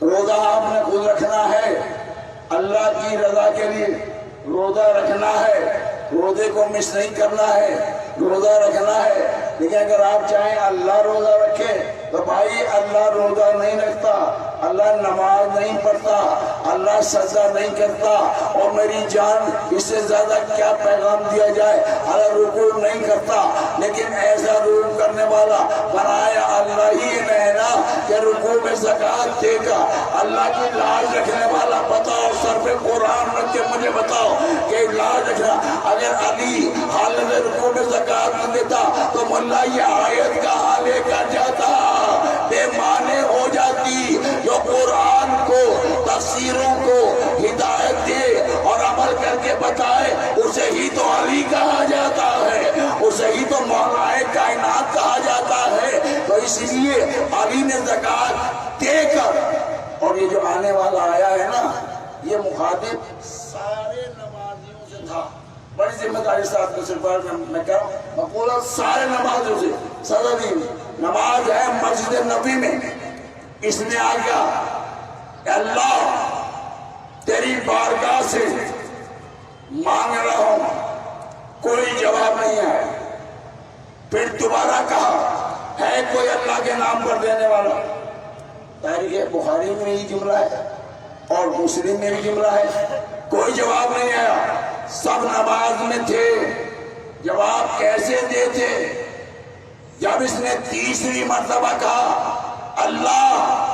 روزہ آپ نے خود رکھنا ہے، اللہ کی رضا کے لیے روزہ رکھنا ہے، روزے کو مس نہیں کرنا ہے، روزہ رکھنا ہے۔ لیکن اگر آپ چاہیں اللہ روزہ رکھے تو بھائی اللہ روزہ نہیں رکھتا، اللہ نماز نہیں پڑھتا، اللہ سجدہ نہیں کرتا، اور میری جان اس سے زیادہ کیا پیغام دیا جائے، اللہ رکوع نہیں کرتا۔ لیکن ایسا رکوع کرنے والا بنایا اللہ ہی نے نا کہ رکوع میں زکوٰۃ دے گا۔ اللہ کی لاج رکھنے والا بتاؤ، سر پہ قرآن رکھ کے مجھے بتاؤ کہ لاج رکھنا۔ اگر علی حالت رکوع میں زکوٰۃ نہ دیتا تو ملا یہ آیت کا حال لے کر جاتا، بے معنی ہو جاتی۔ جو قرآن کو، تفسیروں کو ہدایت دے اور عمل کر کے بتائے، اسے ہی تو علی کہا جاتا ہے، اسے ہی تو مولا کائنات کہا جاتا ہے۔ تو اس لیے علی نے زکوٰۃ دے کر، اور یہ جو آنے والا آیا ہے نا، یہ مخاطب سارے نمازیوں سے تھا۔ بڑی ذمہ داری صاحب کو صرف میں کہہ رہا ہوں، مقولہ سارے نمازیوں سے۔ صدر نماز ہے مسجد نبی میں، اس نے آگیا کہ اللہ تیری بارگاہ سے مانگ رہا ہوں، کوئی جواب نہیں ہے۔ پھر دوبارہ کہا ہے کوئی اللہ کے نام پر دینے والا؟ تاریخ بخاری میں یہ جملہ ہے اور مسلم میں بھی جملہ ہے، کوئی جواب نہیں آیا۔ سب نماز میں تھے، جواب کیسے دیتے؟ جب اس نے تیسری مرتبہ کہا اللہ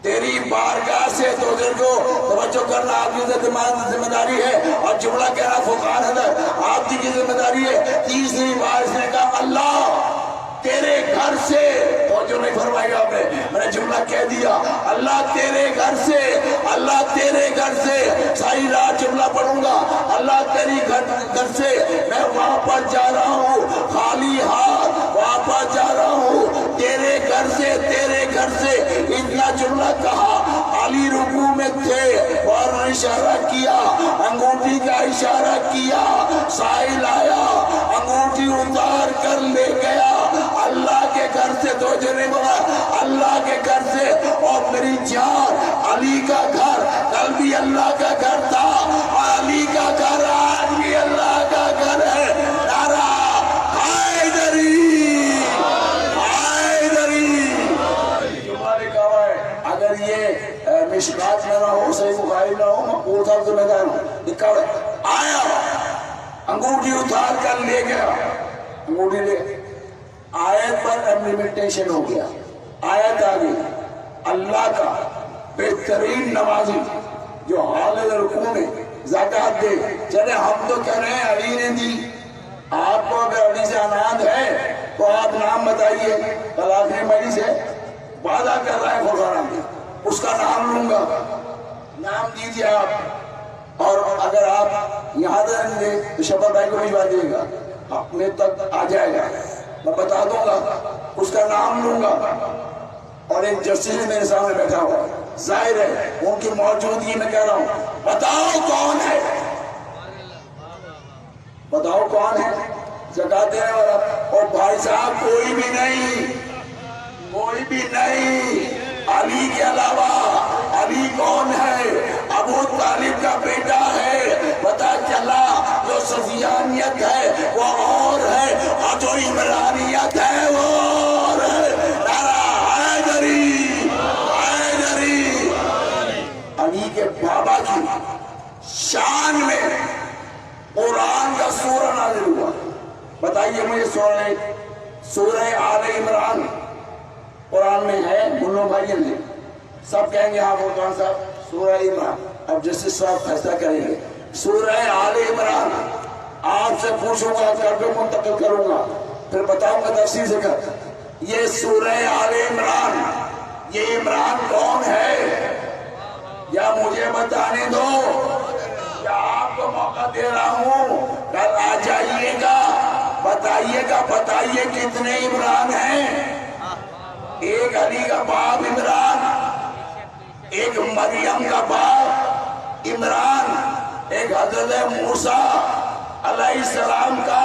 تیری بارگاہ سے، تو دل کو توجہ کرنا آپ کی ذمہ داری ہے، اور جملہ کہنا فقہاء حضرت آپ کی ذمہ داری ہے۔ تیسری بار اس نے کہا اللہ تیرے گھر سے، توجہ نہیں فرمائی آپ نے، میں نے جملہ کہہ دیا، اللہ تیرے گھر سے، اللہ تیرے گھر سے، ساری رات جملہ پڑھوں گا، اللہ تیری گھر سے میں واپس جا رہا ہوں، خالی ہاتھ واپس جا رہا ہوں، تیرے گھر سے، تیرے گھر سے۔ اتنا جملہ کہا، علی رکوع میں تھے اور اشارہ کیا، انگوٹھی کا اشارہ کیا، سائل آیا، انگوٹھی اتار کر لے گیا اللہ کے گھر سے۔ تو نہیں بولا اللہ کے گھر سے، اور میری جان علی کا گھر کل بھی اللہ کا گھر تھا، اور علی کا گھر آج بھی اللہ کا گھر ہے۔ نعرہ حیدری، حیدری۔ تمہارے کہا ہے اگر یہ مشکات میں نہ ہو، صحیح بخاری نہ ہو، میں پورا صاحب ذمہ دار ہوں۔ لکھا آیا، انگوٹھی اتار کر لے گیا، انگوٹھی لے، آیت پر امپلیمنٹیشن ہو گیا، آیت آ گئی، اللہ کا بہترین نمازی جو حالت رکوع میں زکات دے. چلے ہم تو کہہ رہے ہیں علی نے دی، آپ کو اگر علی سے عناد ہے تو آپ نام بتائیے. کل آخری مجلس ہے، وعدہ کر رہا ہے فرقان میں، اس کا نام لوں گا، نام دیجیے آپ. اور اگر آپ یہاں رہیں گے تو شفا بھائی کو بھجوا دیے گا، اپنے تک آ جائے گا، میں بتا دوں گا، اس کا نام لوں گا. اور ایک جسٹس میرے سامنے بیٹھا ہوا ہے، ظاہر ہے ان کی موجودگی میں کہہ رہا ہوں، بتاؤ کون ہے، بتاؤ کون ہے زکات دینے والا. اور بھائی صاحب کوئی بھی نہیں، کوئی بھی نہیں علی کے علاوہ. علی کون ہے؟ ابو طالب کا بیٹا ہے. پتا چلا جو صفیانیت ہے وہ اور ہے، اور جو عمرانیت ہے وہ اور ہے. نعرہ حیدری، حیدری. علی کے بابا کی شان میں قرآن کا سورہ نازل ہوا. بتائیے مجھے سورہ آل عمران قرآن میں ہے؟ ملو بھائیوں نے سب کہیں گے ہاں فرقان صاحب سورہ عمران. اب جسٹس صاحب فیصلہ کریں گے. سورہ آل عمران آپ سے پوچھوں گا، کر کے منتقل کروں گا، پھر بتاؤں گا تفصیل سے کر. یہ سورہ آل عمران، یہ عمران کون ہے؟ یا مجھے بتانے دو، یا آپ کو موقع دے رہا ہوں، کل آ جائیے گا، بتائیے گا، بتائیے کتنے عمران ہیں. ایک علی کا باپ عمران، ایک مریم کا باپ عمران، ایک حضرت موسیٰ علیہ السلام کا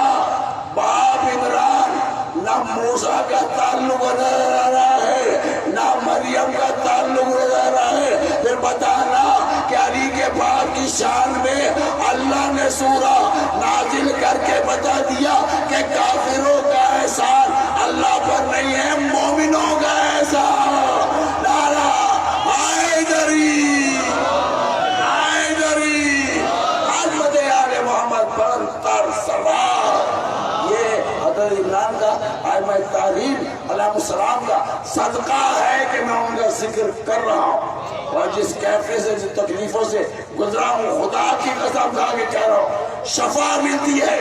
باپ عمران. نہ موسیٰ کا تعلق نظر آ رہا ہے، نہ مریم کا تعلق نظر آ رہا ہے. پھر بتانا کہ علی کے باپ کی شان میں اللہ نے سورہ نازل کر کے بتا دیا کہ کافروں کا احسان اللہ پر نہیں ہے، مومنوں کا احسان. نعرہ حیدری، حیدری. عظمت آل محمد برتر سوار. یہ حضرت عمران کا ائمہ تاریخ علیہ السلام کا صدقہ ہے کہ میں ان کا ذکر کر رہا ہوں. اور جس کیفے سے، جس تکلیفوں سے گزرا ہوں، خدا کی قسم کھا کے کہہ رہا ہوں، شفا ملتی ہے.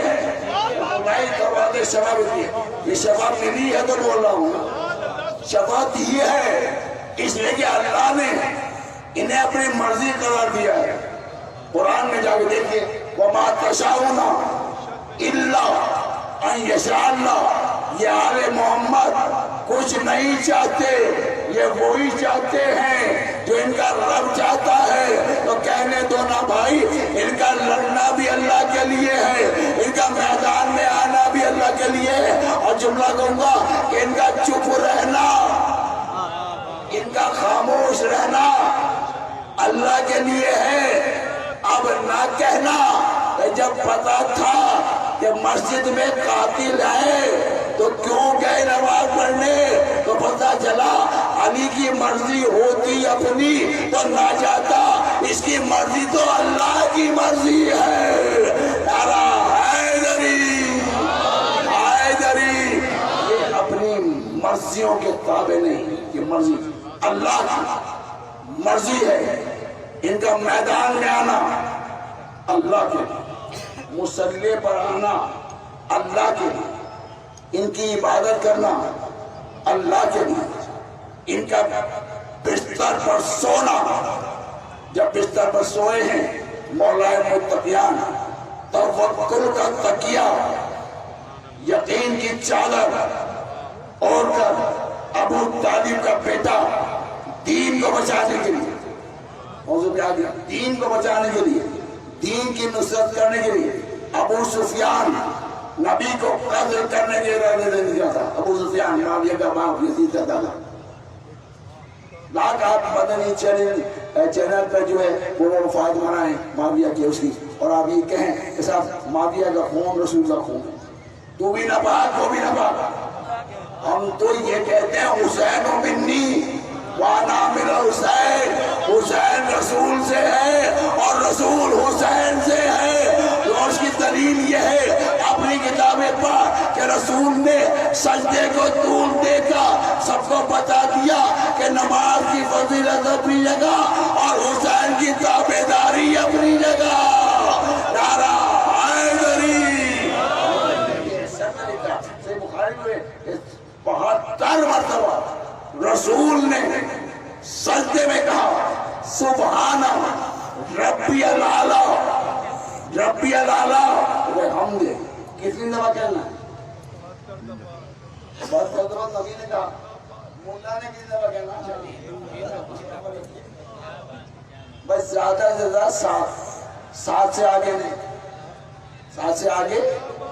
نہیں کرواتے شفا ملتی ہے. یہ شفا ملی ہے تو بول رہا ہوں، شفا دی ہے اس لیے کہ اللہ نے انہیں اپنی مرضی قرار دیا ہے. قرآن میں جا کے دیکھیے، وَمَا تَشَاءُونَ إِلَّا أَن يَشَاءَ اللَّهُ. یہ آل محمد کچھ نہیں چاہتے، یہ وہی چاہتے ہیں جو ان کا رب چاہتا ہے. تو کہنے دو نا بھائی، ان کا لڑنا بھی اللہ کے لیے ہے، ان کا میدان میں آنا بھی اللہ کے لیے ہے. اور جملہ کہوں گا کہ ان کا چپ رہنا، ان کا خاموش رہنا اللہ کے لیے ہے. اب نہ کہنا کہ جب پتا تھا کہ مسجد میں قاتل ہے تو کیوں گئے نماز پڑھنے. تو پتا چلا علی کی مرضی ہوتی اپنی تو نہ جاتا، اس کی مرضی تو اللہ کی مرضی ہے. نعرہ حیدری، حیدری. یہ اپنی مرضیوں کے تابع نہیں، یہ مرضی اللہ کی مرضی ہے. ان کا میدان میں آنا اللہ کے، مصلی پر آنا اللہ کے، ان کی عبادت کرنا اللہ کے لیے، ان کا بستر پر سونا. جب بستر پر سوئے ہیں مولا متقیان، توکل کا تکیہ، یقین کی چادر اوڑھ کر ابو طالب کا بیٹا دین کو بچانے کے لیے، موضوع پہ آ گیا، دین کو بچانے کے لیے، دین کی نصرت کرنے کے لیے ابو سفیان نبی کو قتل کرنے کے ارادے سے نکلا تھا. ابو سفیان معاویہ کا باپ، یزید کا دادا. لاکھ آپ مدنی چینل پہ جو ہے وہ وفات منائیں معاویہ کی اس کی، اور آپ یہ کہیں کہ صاحب معاویہ کا خون رسول کا خون ہے، تو بھی نہ پاک وہ بھی نہ پاک. ہم تو یہ کہتے ہیں حسین و منی وانا من حسین، حسین رسول سے ہے اور رسول حسین سے ہے. اور اس کی دلیل یہ ہے اپنی کتابیں پڑھ کہ رسول نے سجدے کو طول دے کر سب کو بتا دیا کہ نماز نماز کی فضیلت اپنی جگہ اور حسین کی تابعداری اپنی جگہ. نعرہ حیدری. بخاری میں 72 مرتبہ رسول نے سجدے میں کہا سبحان ربی الاعلیٰ ربی الاعلیٰ. ہم دے کتنی دفعہ کہنا ہے؟ بہت دفعہ نبی نے کہا. مولا نے کتنی دفعہ کہنا؟ بس زیادہ سے زیادہ 7 سے آگے نہیں. 7 سے آگے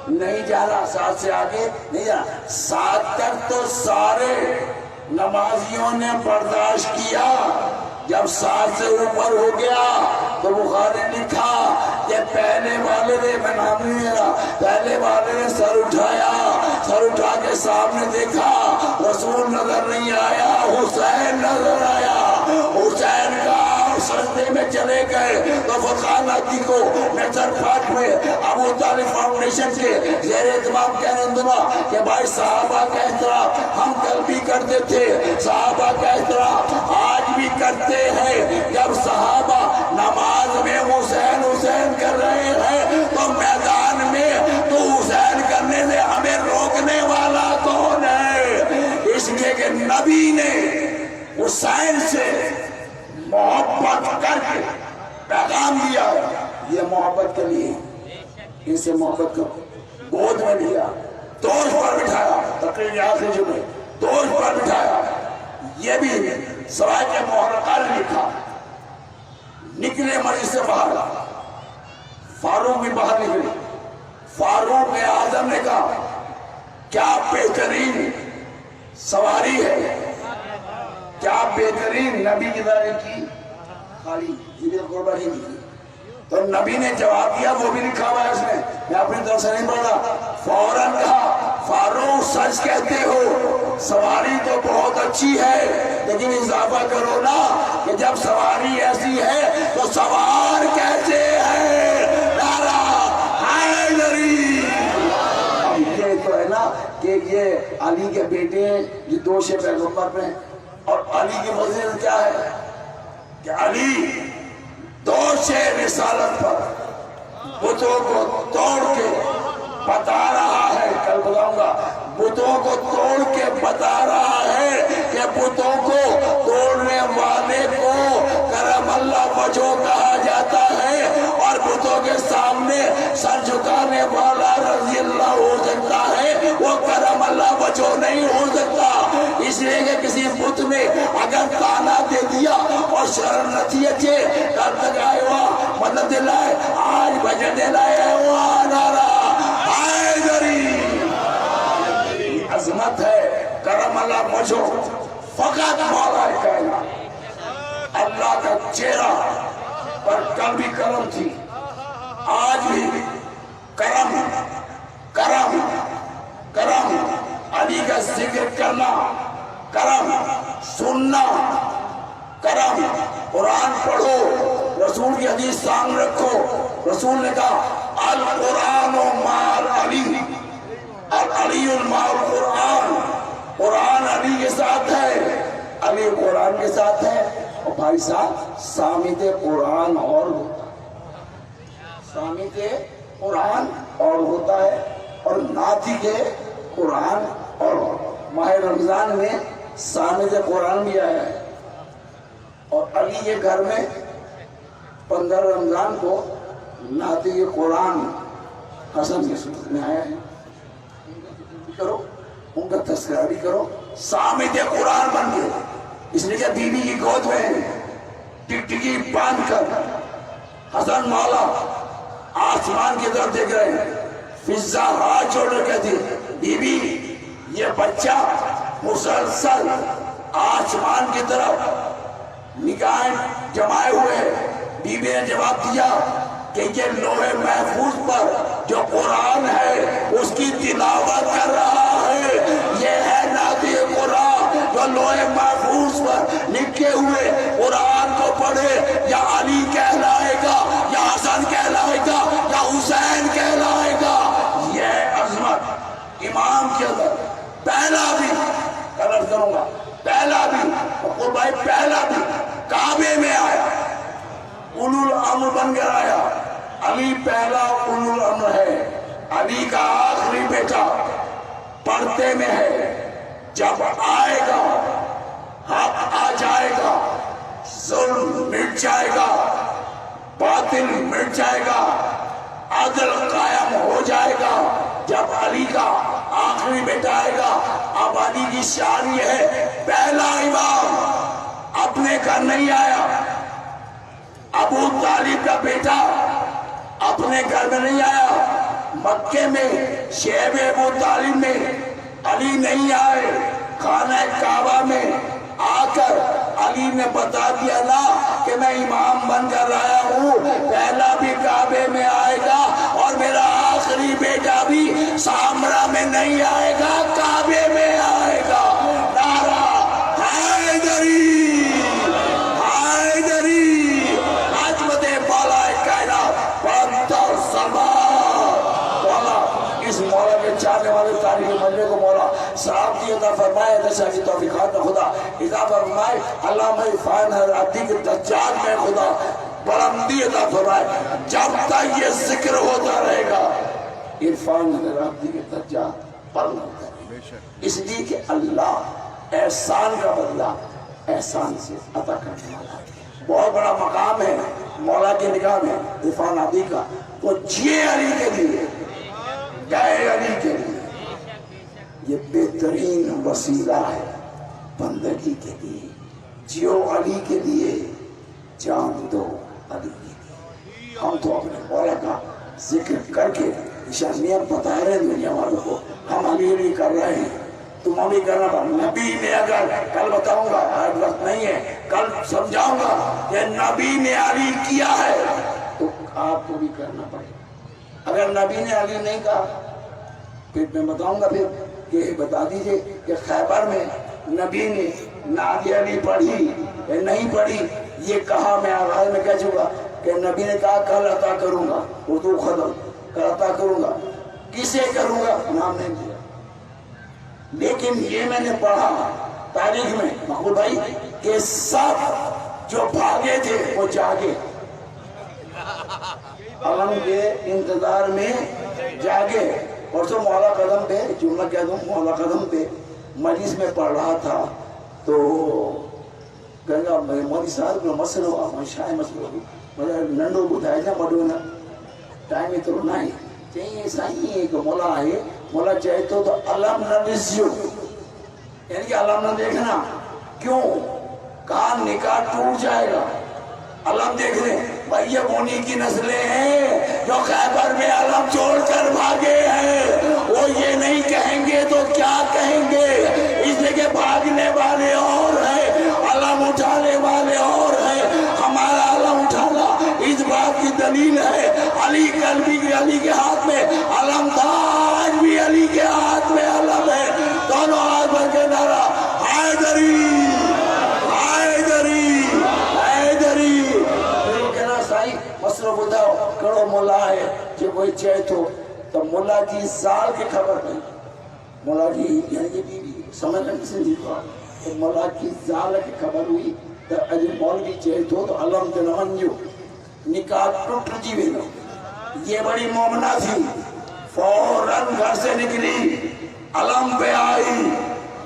نہیں جانا. 7 سے آگے نہیں جانا. 7 تک تو سارے نمازیوں نے برداشت کیا. جب 7 سے اوپر ہو گیا تو بخاری نے لکھا کہ پہلے والے نے، میں نام نہیں لے رہا، پہلے والے نے سر اٹھایا. سر اٹھا کے سامنے دیکھا رسول نظر نہیں آیا، حسین نظر آیا. حسین کا سجدے میں چلے گئے تو فرقان حقی کو نیچر پارک میں ابو طالب فاؤنڈیشن کے زیر اہتمام کہنا کہ بھائی صحابہ کا احترام ہم کل بھی کرتے تھے، صحابہ کا احترام آج بھی کرتے ہیں. جب صحابہ نماز میں حسین حسین کر رہے ہیں تو میدان میں تو حسین کرنے سے ہمیں روکنے والا کون ہے؟ اس لیے کہ نبی نے حسین سے محبت کر کے پیغام دیا ہے. یہ محبت کے لیے ان سے محبت کرو. گود میں لیا، دوش پر بٹھایا، تقریر آخری جمعے دوش پر بٹھایا. یہ بھی سوائے کے محرقہ نے لکھا. نکلے مجلس سے باہر، فاروق بھی باہر نکلے. فاروق اعظم نے کہا کیا بہترین سواری ہے، کیا بہترین نبی کی طرح کی خالی ذکر قربانی کی. تو نبی نے جواب دیا، وہ بھی لکھا ہوا ہے اس میں، میں اپنی طرف سے نہیں پڑھ رہا. فوراً کہا فاروق سچ کہتے ہو، سواری تو بہت اچھی ہے لیکن اضافہ کرو نا کہ جب سواری ایسی ہے تو سوار کیسے ہے؟ نعرہ حیدری. یہ تو ہے نا کہ یہ علی کے بیٹے ہیں جو دوش پیغمبر پہ ہیں. اور علی کی فضیلت کیا ہے کہ علی دوش رسالت پر بتوں کو توڑ کے بتا رہا ہے، کل بتاؤں گا، بتوں کو توڑ کے بتا رہا ہے کہ بتوں کو توڑنے والے کو کرم اللہ وجہ کہا جاتا ہے اور بتوں کے سامنے سر جھکانے والا رضی اللہ ہو سکتا ہے، وہ کرم اللہ وجہ نہیں ہو سکتا. اس لیے کہ کسی بت نے اگر تانا دے دیا اور شرم نتی اچھے کل تک آئے ہوا مدد دلائے، آج بجے دلائے ہوا. نعرہ حیدری. عظمت ہے کرم اللہ وجہ. فقط مولا کائنات اللہ کا چہرہ پر کل بھی کرم تھی، آج بھی کرم کرم کرم. علی کا ذکر کرنا کرم، سننا کرم. قرآن پڑھو، رسول کی حدیث سامنے رکھو. رسول نے کہا القرآن مع علی، علی مع القرآن. قرآن علی کے ساتھ ہے، علی قرآن کے ساتھ ہے. اور بھائی صاحب سامد قرآن اور سامد قرآن اور ہوتا ہے اور ناطق قرآن. اور ماہ رمضان میں سامد قرآن بھی آیا ہے. اور علی کے گھر میں 15 رمضان کو ناطق قرآن حسن کی صورت میں آیا ہے. کرو ان کا تذکرہ بھی کرو. سامد قرآن بن کے، اس لیے کہ بیوی کی گود میں ٹکٹکی باندھ کر حسن مولا آسمان کی طرف دیکھ رہے ہیں. فضا ہاتھ جوڑ کر کہتی بیوی یہ بچہ مسلسل آسمان کی طرف نگاہیں جمائے ہوئے. بیوی نے جواب دیا کہ یہ لوح محفوظ پر جو قرآن ہے اس کی تلاوت کر رہا ہے. یہ ہے ناطق قرآن جو لوح محفوظ پر لکھے ہوئے قرآن کو پڑھے. یا علی کہلائے گا، یا حسن کہلائے گا، یا حسین کہلائے گا. یہ عظمت امام کے اندر پہلا بھی غلط کروں گا، پہلا بھی مقبول بھائی پہلا بھی کعبے میں آیا، اولو الامر بن کر آیا۔ علی پہلا اولو الامر ہے، علی کا آخری بیٹا پردے میں ہے۔ جب آئے گا حق آ جائے گا، ظلم مٹ جائے گا، باطل مٹ جائے گا، عدل قائم ہو جائے گا۔ جب علی کا آخری بیٹا آئے گا، اب علی کی شان یہ ہے پہلا امام اپنے گھر نہیں آیا، ابو طالب کا بیٹا اپنے گھر میں نہیں آیا، مکے میں شیب ابو طالب میں علی نہیں آئے، خانہ کعبہ میں آ کر علی نے بتا دیا نا کہ میں امام بن کر آیا ہوں، پہلا بھی کعبے میں آئے گا اور میرا آخری بیٹا بھی سامرا میں نہیں آئے گا، کعبے میں آئے گا۔ نعرہ حیدری، حیدری، عظمت بالا کائنات بڑھتا سلمان۔ مولا اس مولا کے چاہنے والے تاریخ مجمع کو مولا صحابتی عطا فرمائے، دشا کی توفیقات میں خدا عطا فرمائے، علامہ فائن حضراتی کے دجال میں خدا بلندی عطا فرمائے۔ جب تک یہ ذکر ہوتا رہے گا عرفان حضراتی کے دجال بلند ہوتا رہے گا، اس لیے کہ اللہ احسان کا بدلہ احسان سے عطا کرنے والا ہے۔ بہت بڑا مقام ہے مولا کی نگاہ میں عرفان عادی کا، وہ جیے علی کے لیے، گئے علی کے لیے، یہ بہترین وسیلہ ہے بندگی کے لیے۔ جیو علی کے لیے، جان دو علی کے لیے۔ ہم تو اپنے مولا کا ذکر کر کے نشانیاں بتا رہے ہیں دنیا والوں کو، ہم علی علی کر رہے ہیں، تم علی کرنا پڑا۔ نبی نے اگر کل بتاؤں گا، آج وقت نہیں ہے، کل سمجھاؤں گا کہ نبی نے علی کیا ہے تو آپ کو بھی کرنا پڑے گا۔ اگر نبی نے علی نہیں کہا پھر میں بتاؤں گا پھر کہ بتا دیجئے کہ خیبر میں نبی نے نعت علی پڑھی یا نہیں پڑھی، یہ کہا میں آغاز میں کہہ چکا کہ نبی نے کہا کل عطا کروں گا، اردو ختم، کل عطا کروں گا، کسے کروں گا نام نہیں دیا، لیکن یہ میں نے پڑھا تاریخ میں مقبول بھائی کہ سب جو بھاگے تھے وہ جاگے، علم کے انتظار میں جاگے۔ اور تو مولا قدم پہ جملہ کہہ دوں، مولا قدم پہ مجلس میں پڑھ رہا تھا تو گنگا مولی صاحب کو مسئلہ ہوا، میں شاہ مسئلہ ہوا، مجھے ننڈو بتایا جا مڈو نا ٹائم ہی تو نہیں چاہیے، ایسا ہی ہے کہ مولا آئے، مولا چاہے تو علم نہ نسیو، یعنی کہ علم نہ دیکھنا، کیوں؟ کہاں نکاح ٹوٹ جائے گا۔ علم دیکھ لیں بھائی، یہ انہی کی نسلیں ہیں جو خیبر میں علم چھوڑ کر بھاگے ہیں، وہ یہ نہیں کہیں گے تو کیا کہیں گے؟ اس لیے کہ بھاگنے والے اور ہیں، علم اٹھانے والے اور ہیں۔ ہمارا علم اٹھانا اس بات کی دلیل ہے، علی قلبی علی کے ہاتھ میں علم تھا، آج بھی علی کے ہاتھ میں علم ہے۔ دونوں ہاتھ بھر کے نعرہ حیدری، حیدری، حیدری۔ مصرف بتاؤ کڑو مولا ہے کہ کوئی چاہے تو مولا کی زال کی خبر نہیں، مولا کی یعنی کہ بیوی سمجھ لیں کسی نہیں کہا تو مولا کی زال کی خبر ہوئی تو اجی مولوی چاہے تو علم کے نمنجو نکاح ٹوٹ جی ویلو۔ یہ بڑی مومنہ تھی، فوراً گھر سے نکلی، علم پہ آئی،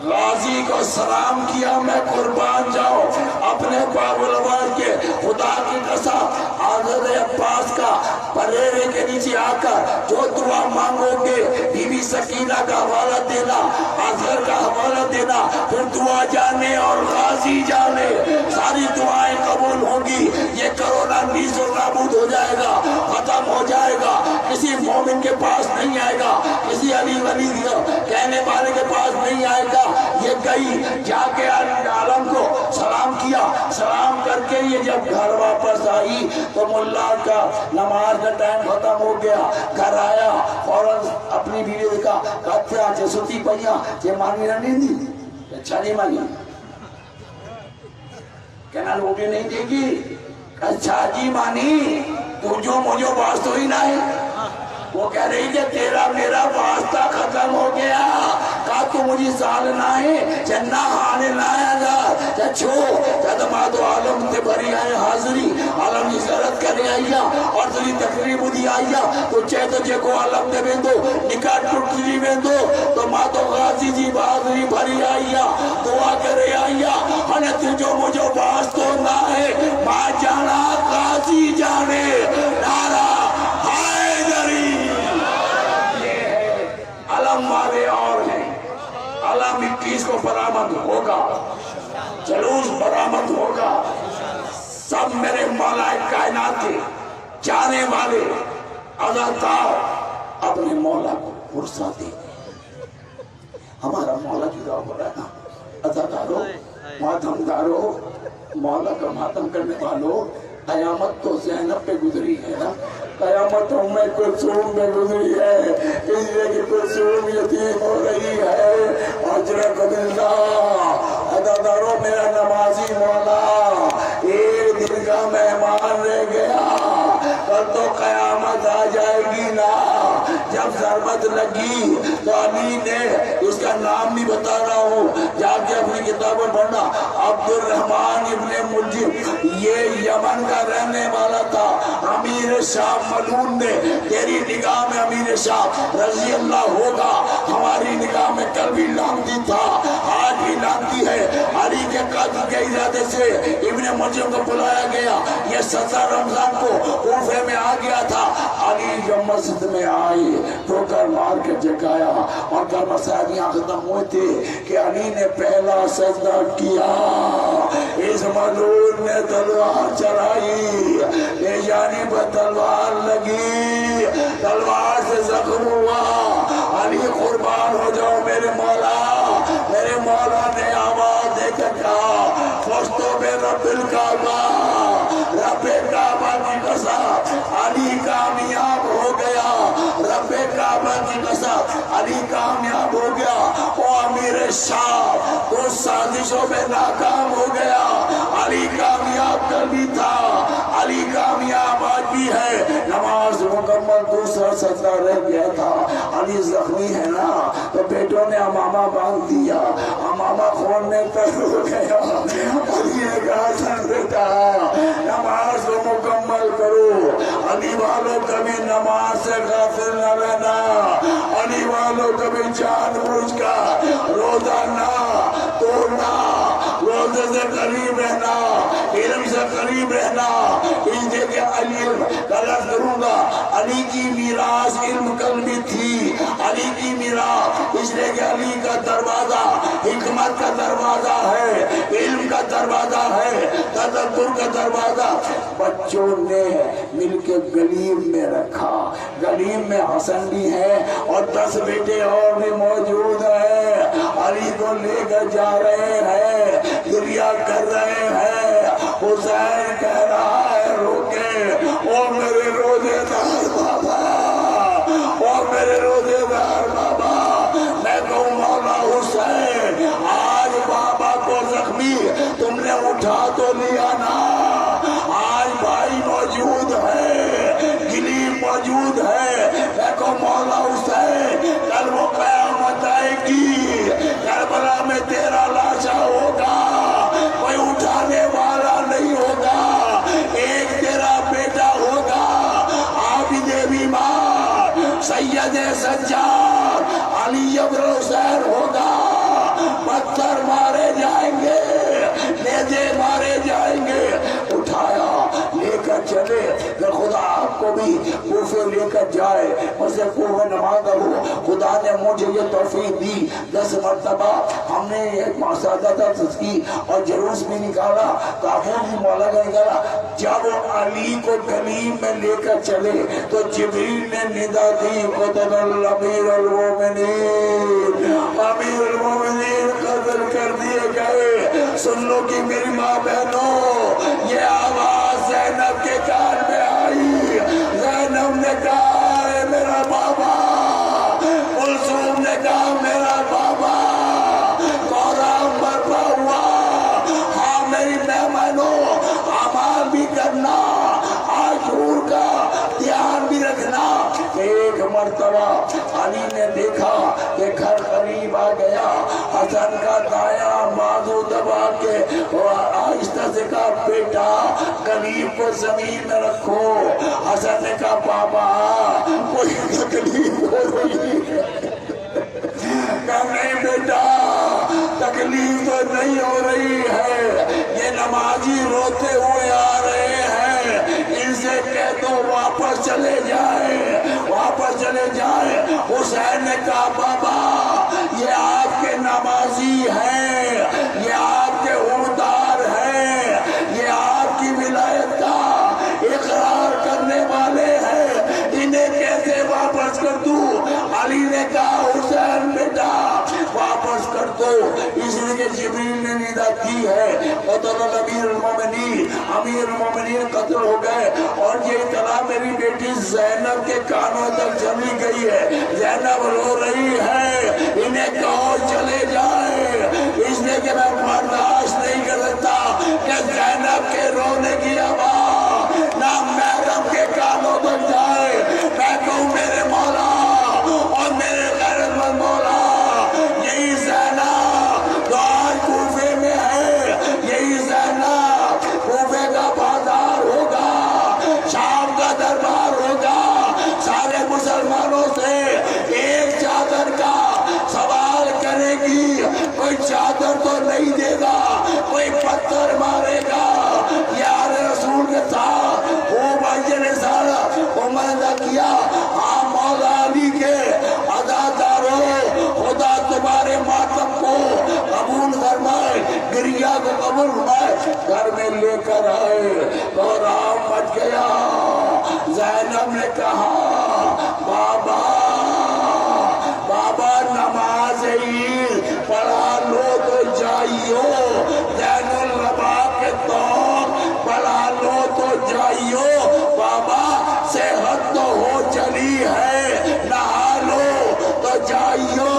غازی کو سلام کیا، میں قربان جاؤ اپنے باب العباد کے خدا کی قسم، حضرت عباس کا پریرے کے نیچے آ کر جو دعا مانگو گے بی بی سکینہ کا حوالہ دینا، اظہر کا حوالہ دینا، پھر دعا جانے اور غازی جانے، ساری دعائیں قبول ہوں گی۔ یہ کرونا نیز و نابود ہو جائے گا، ختم ہو جائے گا، کسی مومن کے پاس نہیں آئے گا، کسی علی ولی کہنے والے کے پاس نہیں آئے گا۔ یہ گئی جا کے عالم کو سلام کیا، سلام کر کے یہ جب گھر واپس آئی تو ملا کا نماز کا ٹائم ختم ہو گیا، گھر آیا فوراً اپنی بیوی کا کہتے ہیں جسوتی پہیا یہ مانی نہ نہیں دی، اچھا نہیں مانی، کہنا روٹی نہیں دے گی، اچھا جی مانی، تجھو مجھو واسطہ ہی نہ ہے۔ وہ کہہ رہی کہ تیرا میرا واسطہ ختم ہو گیا، تو مجھے سالنا ہے چنہ آنے لایا جا چچو جدمات عالم تے بھری آئے حاضری عالم کی زیارت کرنے آئیا اور تلی تقریب دی آئیا تو چیتو جے کو عالم دے بیندو نکاح ٹوٹلی بیندو تو ماتو غازی جی بہادری بھری آئیا دعا کرے آئیا ہنے تجھو مجھو باستو نہ ہے ماں جانا غازی جانے نارا حیدری یہ ہے علم والے اور ہیں علم 21 کو برآمد ہوگا جلوس برآمد ہوگا سب میرے مولا کائنات کے جانے والے عزادار اپنے مولا کو فرصہ دے ہمارا مولا جدا ہو رہا ہے نا عزادارو ماتم دارو مولا کا ماتم کرنے والو قیامت تو زینب پہ گزری ہے نا قیامت میں کلثوم میں گزری ہے اس لیے کہ کلثوم یتیم ہو رہی ہے اجرک باللہ عزادارو میرا نمازی مولا ایک دن کا مہمان رہ گیا کل تو قیامت آ جائے گی نا جب ضربت لگی تو علی نے اس کا نام بھی بتا رہا ہوں جا کے اپنی کتابوں پڑھنا عبد الرحمن ابن ملجم یہ یمن کا رہنے والا تھا امیر شاہ ملون نے تیری نگاہ میں امیر شاہ رضی اللہ ہوگا ہماری نگاہ میں کل بھی لانتی تھا آج بھی لانتی ہے علی کے قتل کے ارادے سے ابن ملجم کو بلایا گیا یہ 17 رمضان کو کوفے میں آ گیا تھا علی جب مسجد میں آئی ٹھوکر مار کے جگایا اور کل مسائلیاں ختم ہوئے تھے کہ علی نے پہلا سجدہ کیا اس ملون نے تلوار چلائی لے جانی پر تلوار لگی تلوار سے زخم ہوا علی قربان ہو جاؤ میرے مولا نے آواز دے کر کہا خوشتوں میں رب الکعبہ رب کعبہ کی قسم علی کامیاب ہو گیا رب کعبہ کی قسم علی کامیاب ہو گیا او امیر شاہ تو سازشوں میں ناکام ہو گیا علی کامیاب کل بھی تھا علی کامیاب آج بھی ہے نماز مکمل دوسرا سجدہ رہ گیا تھا علی زخمی ہے نا تو بیٹوں نے امامہ باندھ دیا امامہ خون میں تر ہو گیا علی نے کہا سن بیٹا نماز کو مکمل کرو علی والوں کبھی نماز سے غافل نہ رہنا علی والوں کبھی جان بوجھ کر روزہ نہ توڑنا روزے سے قریب رہنا علم سے قریب رہنا اس لیے کہ علی غلط کروں گا علی کی میراث علم قلبی تھی علی کی میراث اس لیے کہ علی کا دروازہ حکمت کا دروازہ ہے علم کا دروازہ ہے تدبر کا دروازہ بچوں نے مل کے گلیم میں رکھا گلیم میں حسن بھی ہے اور 10 بیٹے اور بھی موجود ہیں علی کو لے کر جا رہے ہیں گریا کر رہے ہیں حسین کہہ رہا ہے روکے او میرے روزے دار بابا او میرے روزے دار بابا میں کہوں مولا حسین آج بابا کو زخمی تم نے اٹھا تو لیا نا آج بھائی موجود ہے گلی موجود ہے میں کہوں مولا حسین کل وہ قیامت آئے گی کربلا میں تیرا لاشا ہوگا کوئی اٹھانے والا نہیں ہوگا ایک تیرا بیٹا ہوگا عابد بیمار سید سجاد علی ابن حسین ہوگا پتھر مارے جائیں گے نیزے مارے جائیں گے اٹھایا لے کر چلے کہ خدا آپ کو بھی کوفے لے کر جائے اسے کوفے نماز ہو خدا نے مجھے یہ توفیق دی 10 مرتبہ ہم نے ایک مساجدہ کی اور جلوس بھی نکالا تابوت بھی مولا کا نکالا جب علی کو گلیم میں لے کر چلے تو جبریل نے ندا دی قتل الامیر المومنین امیر المومنین قتل کر دیے گئے سن لو کہ میری ماں بہنوں یہ آواز زینب کے کان میں آئی زینب نے کہا اے میرا بابا کلثوم نے کہا میرا بابا قرآن برپا ہوا ہاں میری مہمانوں عمال بھی کرنا عاشور کا دھیان بھی رکھنا ایک مرتبہ علی نے دیکھا کہ گھر قریب آ گیا، حسن کا دایاں بازو دبا کے آہستہ سے کہا بیٹا قریب کو زمین میں رکھو۔ حسن نے کہا بابا کوئی تکلیف ہو رہی ہے؟ کہا نہیں بیٹا تکلیف تو نہیں ہو رہی ہے، یہ نمازی روتے ہوئے آ رہے ہیں، ان سے کہہ دو واپس چلے جائیں، واپس چلے جائیں۔ حسین نے کہا بابا یہ آپ کے نمازی ہیں، یہ آپ کے عہدیدار ہیں، یہ آپ کی ولایت کا اقرار کرنے والے ہیں، انہیں کیسے واپس کر دوں؟ علی نے کہا حسین بیٹا واپس کر دو، اس لیے جبریل نے ندا کی ہے قتل امیر المومنین، امیر المومنین قتل ہو گئے، اور یہ اطلاع میری بیٹی زینب کے کانوں تک چلی گئی ہے، زینب رو رہی ہے، انہیں کہو چلے جائیں، اس لیے کہ میں برداشت نہیں کر سکتا کہ زینب کے رونے کی آواز نہ محرم کے کانوں تک جائے۔ میں کہوں میرے مولا اور میرے غیرت مند مولا، یہی زینب جو آج کوفے میں ہے، یہی زینب کوفے کا بازار ہوگا، شام کا دربار ہوگا، سارے مسلمانوں سے ایک چادر کا سوال کرے گی، کوئی چادر تو نہیں دے گا، کوئی پتھر مارے گا۔ یار رسول کے ساتھ وہ بھائی نے سارا عمرہ کیا، ہاں مولا علی کے عزاداروں خدا تمہارے ماتم کو قبول فرمائے، گریہ کو قبول فرمائے، گھر میں لے کر آئے تو رام مچ گیا۔ زینب نے کہا بابا بابا نماز عید پڑھا لو تو جائیو، زین العابدین کے طور پڑھا لو تو جائیو، بابا صحت تو ہو چلی ہے، نہا لو تو جائیو۔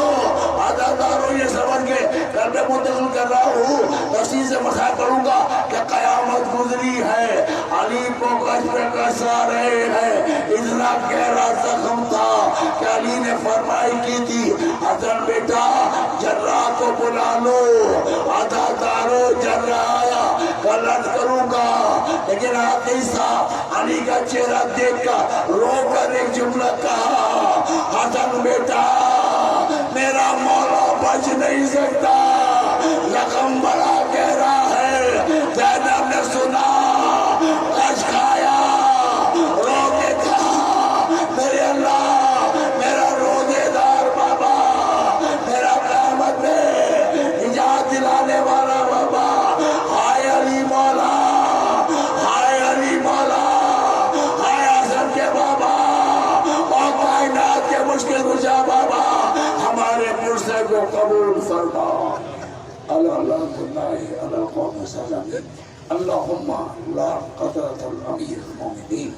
عزاداروں یہ سمجھ کے گھر میں منتظر کر رہا ہوں، تفصیل سے مسائل کروں گا کہ قیامت گزری ہے، علی کو گج پہ کسا رہے ہیں، اتنا گہرا زخم تھا کہ علی نے فرمائی کی تھی حسن بیٹا جراح کو بلا لو، عزاداروں جراح آیا غلط کروں گا، لیکن آقی صاحب علی کا چہرہ دیکھ کر رو کر ایک جملہ کہا حسن بیٹا میرا مولا بچ نہیں سکتا، زخم بڑا گہرا ہے۔ زینب نے سنا کش کھایا، رو کے کہا میرے اللہ میرا روزے دار بابا، میرا قیامت میں نجات دلانے والا بابا، ہائے علی مولا، ہائے علی مولا، ہائے حسن کے بابا اور کائنات کے مشکل کشا بابا، ہمارے پرسے کو قبول فرما۔ اللهم لا قدرة الأمير المؤمنين